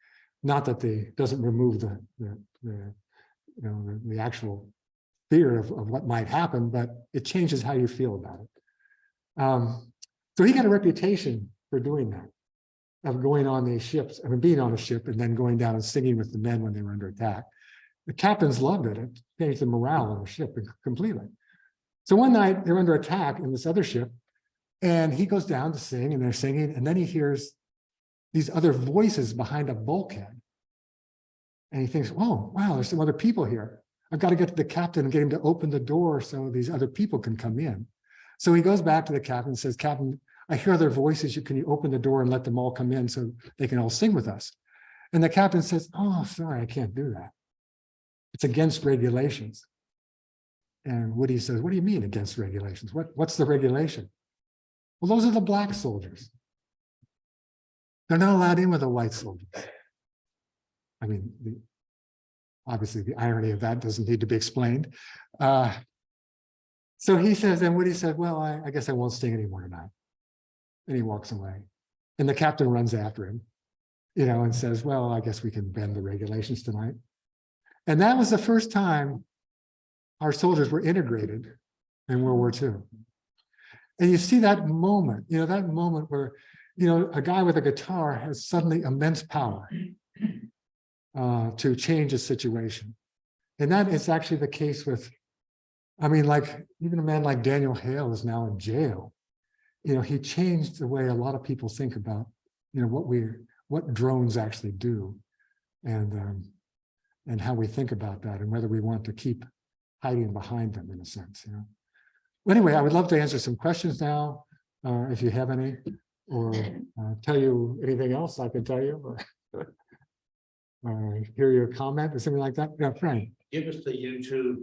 Not that doesn't remove the actual fear of what might happen, but it changes how you feel about it. So he got a reputation for doing that, of going on these ships, being on a ship and then going down and singing with the men when they were under attack. The captains loved it. It changed the morale on the ship completely. So one night they're under attack in this other ship, and he goes down to sing, and they're singing, and then he hears these other voices behind a bulkhead. And he thinks, oh, wow, there's some other people here. I've got to get to the captain and get him to open the door so these other people can come in. So he goes back to the captain and says, Captain, I hear their voices. Can you open the door and let them all come in so they can all sing with us? And the captain says, oh, sorry, I can't do that. It's against regulations. And Woody says, what do you mean against regulations? What's the regulation? Well, those are the black soldiers. They're not allowed in with the white soldiers. Obviously the irony of that doesn't need to be explained. So he says, and Woody said, well, I guess I won't sing anymore tonight. And he walks away. And the captain runs after him, and says, well, I guess we can bend the regulations tonight. And that was the first time our soldiers were integrated in World War II. And you see that moment, that moment where, a guy with a guitar has suddenly immense power to change a situation. And that is actually the case with, even a man like Daniel Hale is now in jail. He changed the way a lot of people think about, what drones actually do, and how we think about that, and whether we want to keep hiding behind them in a sense. Well, anyway, I would love to answer some questions now, if you have any, or tell you anything else I can tell you, or hear your comment or something like that. Yeah, Frank. Give us the YouTube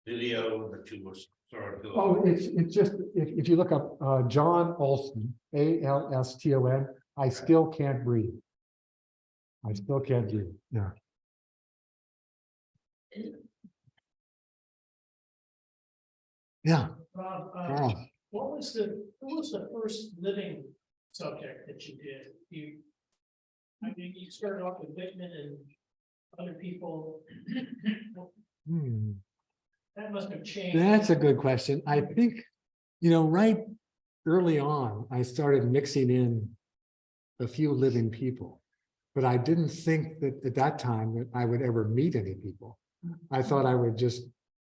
video that you were sort of doing. Oh, it's just, if you look up John Alston, Alston, I still can't breathe. I still can't breathe. Yeah. Yeah. Rob, who was the first living subject that you did? You started off with Whitman and other people. That must have changed. That's a good question. I think, right early on, I started mixing in a few living people, but I didn't think that at that time that I would ever meet any people. I thought I would just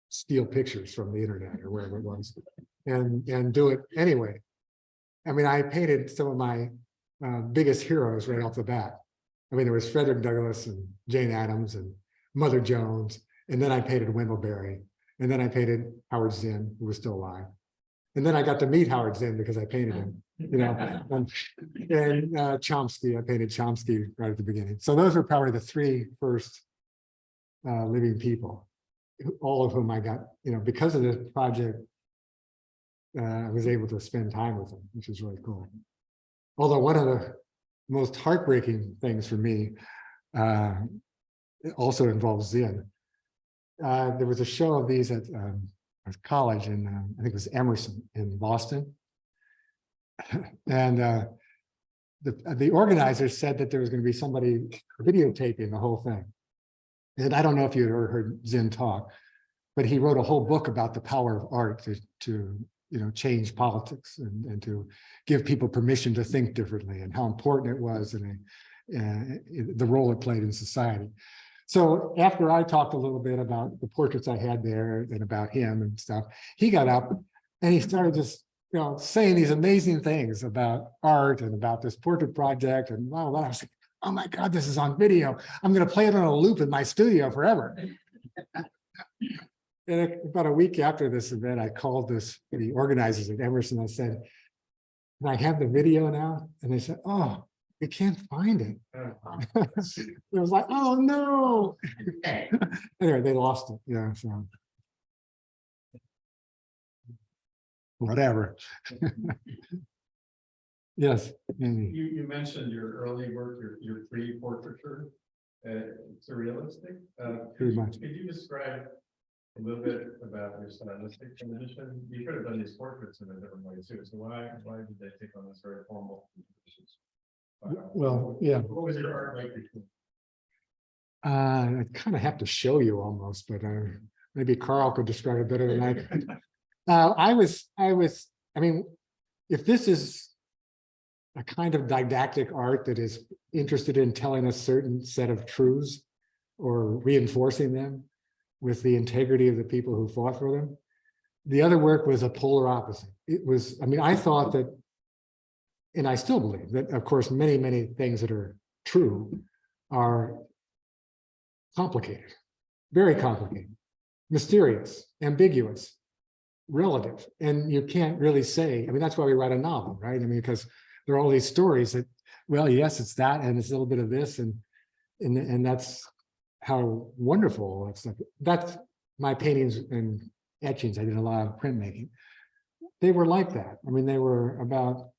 steal pictures from the internet or wherever it was and do it anyway. I painted some of my biggest heroes right off the bat. There was Frederick Douglass and Jane Addams and Mother Jones, and then I painted Wendell Berry, and then I painted Howard Zinn, who was still alive. And then I got to meet Howard Zinn because I painted him, and Chomsky, I painted Chomsky right at the beginning. So those were probably the three first living people, all of whom I got, because of this project, I was able to spend time with them, which is really cool. Although one of the most heartbreaking things for me also involves Zinn. There was a show of these at college in, I think it was Emerson in Boston. And the organizers said that there was going to be somebody videotaping the whole thing. And I don't know if you ever heard Zinn talk, but he wrote a whole book about the power of art to change politics and to give people permission to think differently and how important it was and the role it played in society. So after I talked a little bit about the portraits I had there and about him and stuff, he got up and he started just saying these amazing things about art and about this portrait project and blah, blah, blah. I was like, oh my God, this is on video. I'm going to play it on a loop in my studio forever. And about a week after this event, I called the organizers at Emerson. I said, can I have the video now? And they said, oh, we can't find it. It was like, oh no. Anyway, they lost it. Yeah. So whatever. Yes. Maybe. You mentioned your early work, your pre-portraiture, surrealistic. Pretty much. Could you describe a little bit about your stylistic transition? You could have done these portraits in a different way too. So why did they take on this very formal positions? Well, yeah. What was your art like between? I kind of have to show you almost, but maybe Carl could describe it better than I could. I mean, if this is a kind of didactic art that is interested in telling a certain set of truths or reinforcing them with the integrity of the people who fought for them, the other work was a polar opposite. It was, I mean, I thought that, and I still believe that, of course, many, many things that are true are complicated, very complicated, mysterious, ambiguous, relative. And you can't really say, I mean, that's why we write a novel, right? I mean, because there are all these stories that, well, yes, it's that, and it's a little bit of this, and that's how wonderful it's like. That's my paintings and etchings. I did a lot of printmaking. They were like that. I mean, they were about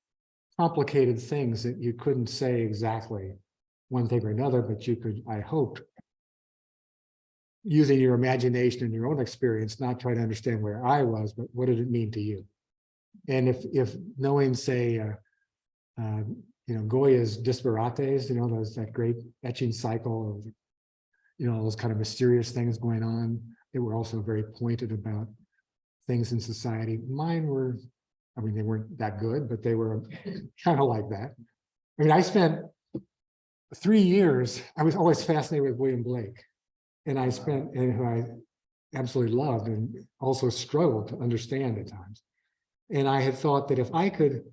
complicated things that you couldn't say exactly one thing or another, but you could, I hoped, using your imagination and your own experience, not try to understand where I was, but what did it mean to you? And if knowing, say, Goya's Disparates, that great etching cycle of, those kind of mysterious things going on, they were also very pointed about things in society. Mine were, I mean, they weren't that good, but they were kind of like that. I mean, I spent 3 years, I was always fascinated with William Blake. And who I absolutely loved and also struggled to understand at times. And I had thought that if I could,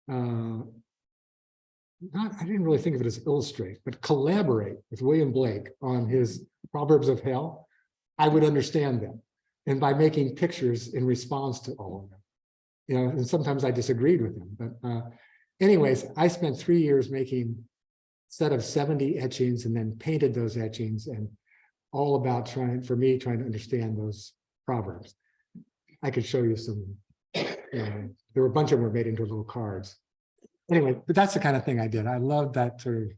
I didn't really think of it as illustrate, but collaborate with William Blake on his Proverbs of Hell, I would understand them. And by making pictures in response to all of them, and sometimes I disagreed with him. But anyways, I spent 3 years making a set of 70 etchings and then painted those etchings, and all about trying to understand those proverbs. I could show you some, there were a bunch of them were made into little cards. Anyway, but that's the kind of thing I did. I loved that sort of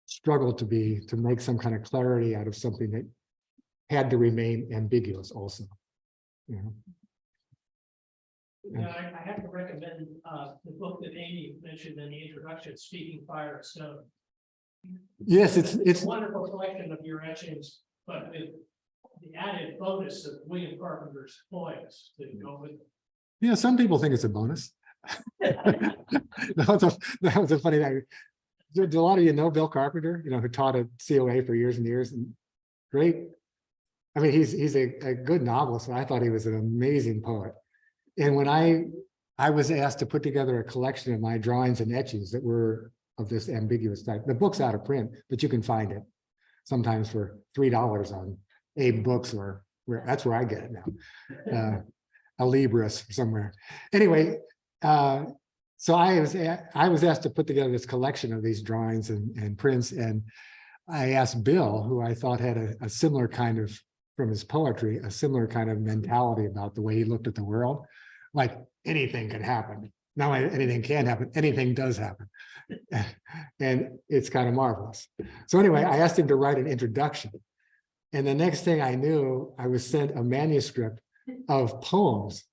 struggle to make some kind of clarity out of something that had to remain ambiguous also. Yeah, I have to recommend the book that Amy mentioned in the introduction, Speaking Fire and Stone. Yes, it's a wonderful collection of your etchings, but with the added bonus of William Carpenter's poems to go with it. Yeah, some people think it's a bonus. that was a funny thing. Do a lot of you know Bill Carpenter, who taught at COA for years and years, and great. I mean, he's a good novelist, and I thought he was an amazing poet. And when I was asked to put together a collection of my drawings and etchings that were of this ambiguous type. The book's out of print, but you can find it sometimes for $3 on Abe Books, or that's where I get it now, a Libris somewhere. Anyway, so I was asked to put together this collection of these drawings and prints, and I asked Bill, who I thought had a similar kind of, from his poetry, a similar kind of mentality about the way he looked at the world, like anything can happen. Not only anything can happen, anything does happen. And it's kind of marvelous. So anyway, I asked him to write an introduction. And the next thing I knew, I was sent a manuscript of poems.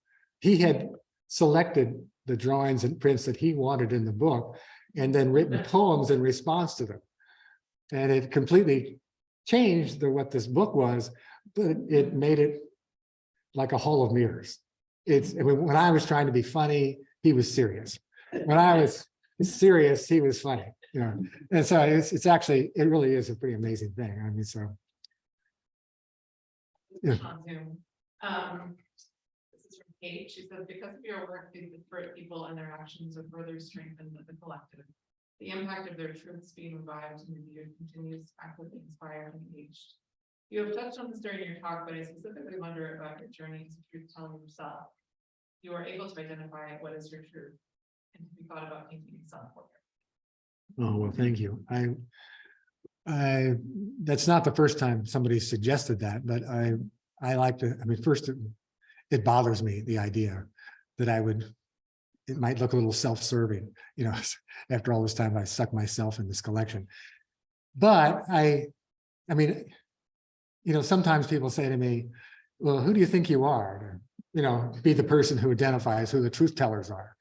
He had selected the drawings and prints that he wanted in the book, and then written poems in response to them. And it completely changed what this book was, but it made it like a hall of mirrors. I mean, when I was trying to be funny, he was serious. When I was serious, he was funny, you know. And so it's actually, it really is a pretty amazing thing. I mean, so. Yeah. On Zoom. This is from Kate. She says, because of your work, these disparate people and their actions are further strengthened the collective. The impact of their truths being revived and reviewed continues to actively inspire and engage. You have touched on this during your talk, but I specifically wonder about your journey to truth telling yourself. You are able to identify what is your truth, and have you thought about painting a self-portrait? Oh, well, thank you. That's not the first time somebody suggested that, but I like to, I mean, first it bothers me, the idea that it might look a little self-serving, you know, after all this time I suck myself in this collection. But I mean, you know, sometimes people say to me, well, who do you think you are? To, you know, be the person who identifies who the truth tellers are.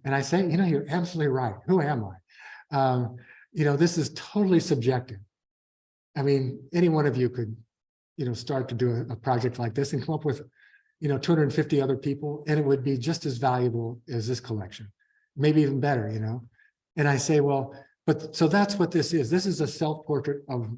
And I say, you know, you're absolutely right. Who am I? You know, this is totally subjective. I mean, any one of you could, you know, start to do a project like this and come up with, you know, 250 other people, and it would be just as valuable as this collection, maybe even better, you know. And I say, well, but so that's what this is. This is a self-portrait of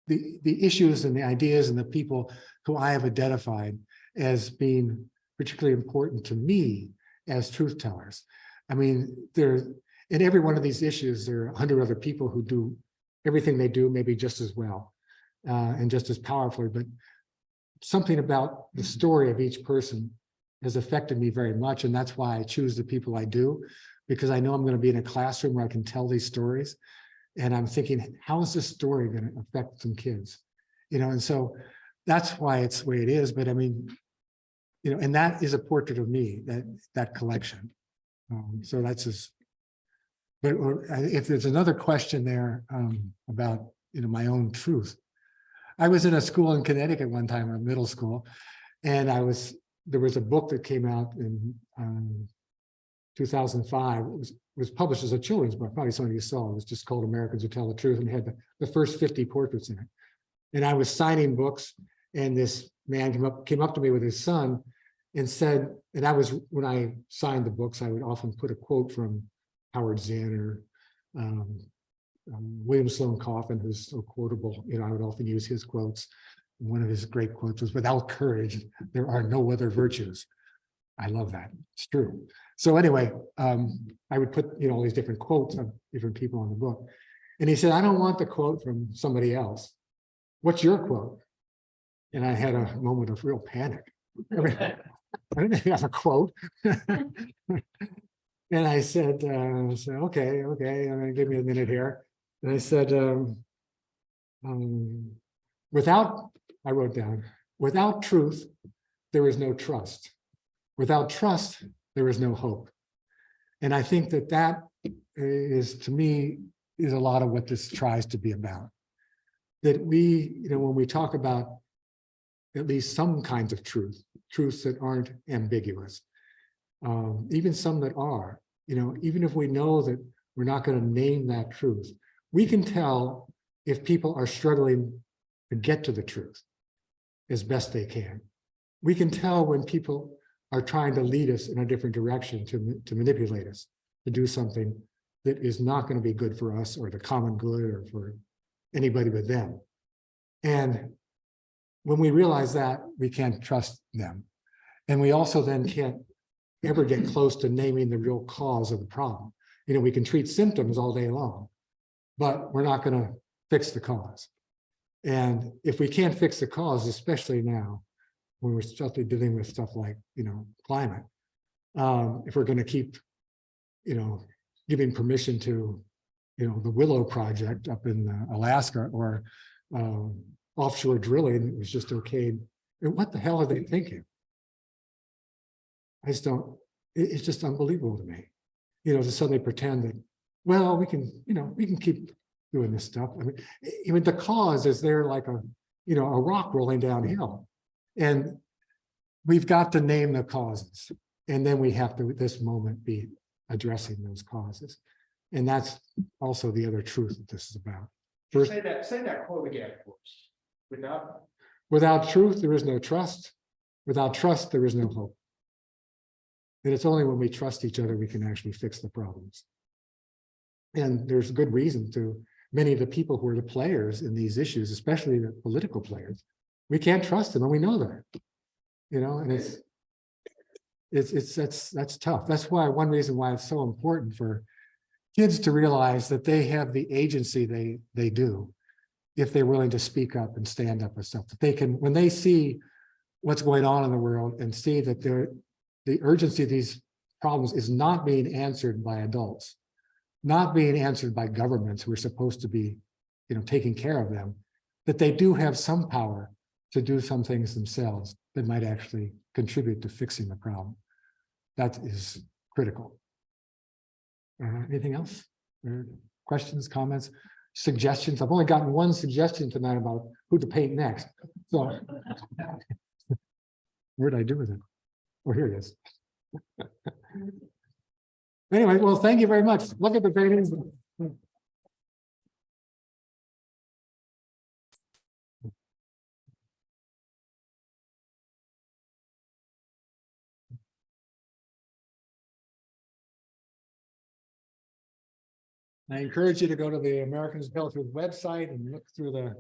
the issues and the ideas and the people who I have identified as being particularly important to me as truth tellers. I mean, in every one of these issues, there are 100 other people who do everything they do, maybe just as well and just as powerfully, but something about the story of each person has affected me very much. And that's why I choose the people I do, because I know I'm going to be in a classroom where I can tell these stories. And I'm thinking, how is this story going to affect some kids? You know, and so that's why it's the way it is. But I mean, you know, and that is a portrait of me, that collection. So that's just, but if there's another question there about, you know, my own truth. I was in a school in Connecticut one time, a middle school, and there was a book that came out in 2005. It was published as a children's book. Probably some of you saw it. It was just called Americans Who Tell the Truth, and it had the first 50 portraits in it. And I was signing books, and this man came up to me with his son and said, and when I signed the books, I would often put a quote from Howard Zinn or William Sloane Coffin, who's so quotable. You know, I would often use his quotes. One of his great quotes was, "Without courage, there are no other virtues." I love that. It's true. So anyway, I would put, you know, all these different quotes of different people in the book. And he said, "I don't want the quote from somebody else. What's your quote?" And I had a moment of real panic. I mean, I didn't have a quote. And I said, okay, give me a minute here. And I said, I wrote down, without truth, there is no trust. Without trust, there is no hope. And I think that is, to me, is a lot of what this tries to be about. That we, you know, when we talk about at least some kinds of truths that aren't ambiguous, even some that are, you know, even if we know that we're not going to name that truth, we can tell if people are struggling to get to the truth as best they can. We can tell when people are trying to lead us in a different direction, to manipulate us, to do something that is not going to be good for us or the common good or for anybody but them. And when we realize that, we can't trust them. And we also then can't ever get close to naming the real cause of the problem. You know, we can treat symptoms all day long, but we're not going to fix the cause. And if we can't fix the cause, especially now, when we're especially dealing with stuff like, you know, climate, if we're going to keep, you know, giving permission to, you know, the Willow Project up in Alaska, or offshore drilling, it was just okayed. And what the hell are they thinking? I just don't, it's just unbelievable to me, you know, to suddenly pretend that, well, we can, you know, we can keep doing this stuff. I mean, even the cause is there like a, you know, a rock rolling downhill. And we've got to name the causes. And then we have to, at this moment, be addressing those causes. And that's also the other truth that this is about. First, Say that quote again, folks. without truth, there is no trust. Without trust, there is no hope. And it's only when we trust each other we can actually fix the problems. And there's good reason to many of the people who are the players in these issues, especially the political players. We can't trust them, and we know that. You know, and that's tough. That's why one reason why it's so important for kids to realize that they have the agency they do, if they're willing to speak up and stand up and stuff. That they can, when they see what's going on in the world and see that the urgency of these problems is not being answered by adults, not being answered by governments who are supposed to be, you know, taking care of them, that they do have some power to do some things themselves that might actually contribute to fixing the problem. That is critical. Anything else? Questions, comments, suggestions? I've only gotten one suggestion tonight about who to paint next. So where did I do with it? Oh, here it is. Anyway, well, thank you very much. Look at the paintings. I encourage you to go to the Americans Built With website and look through the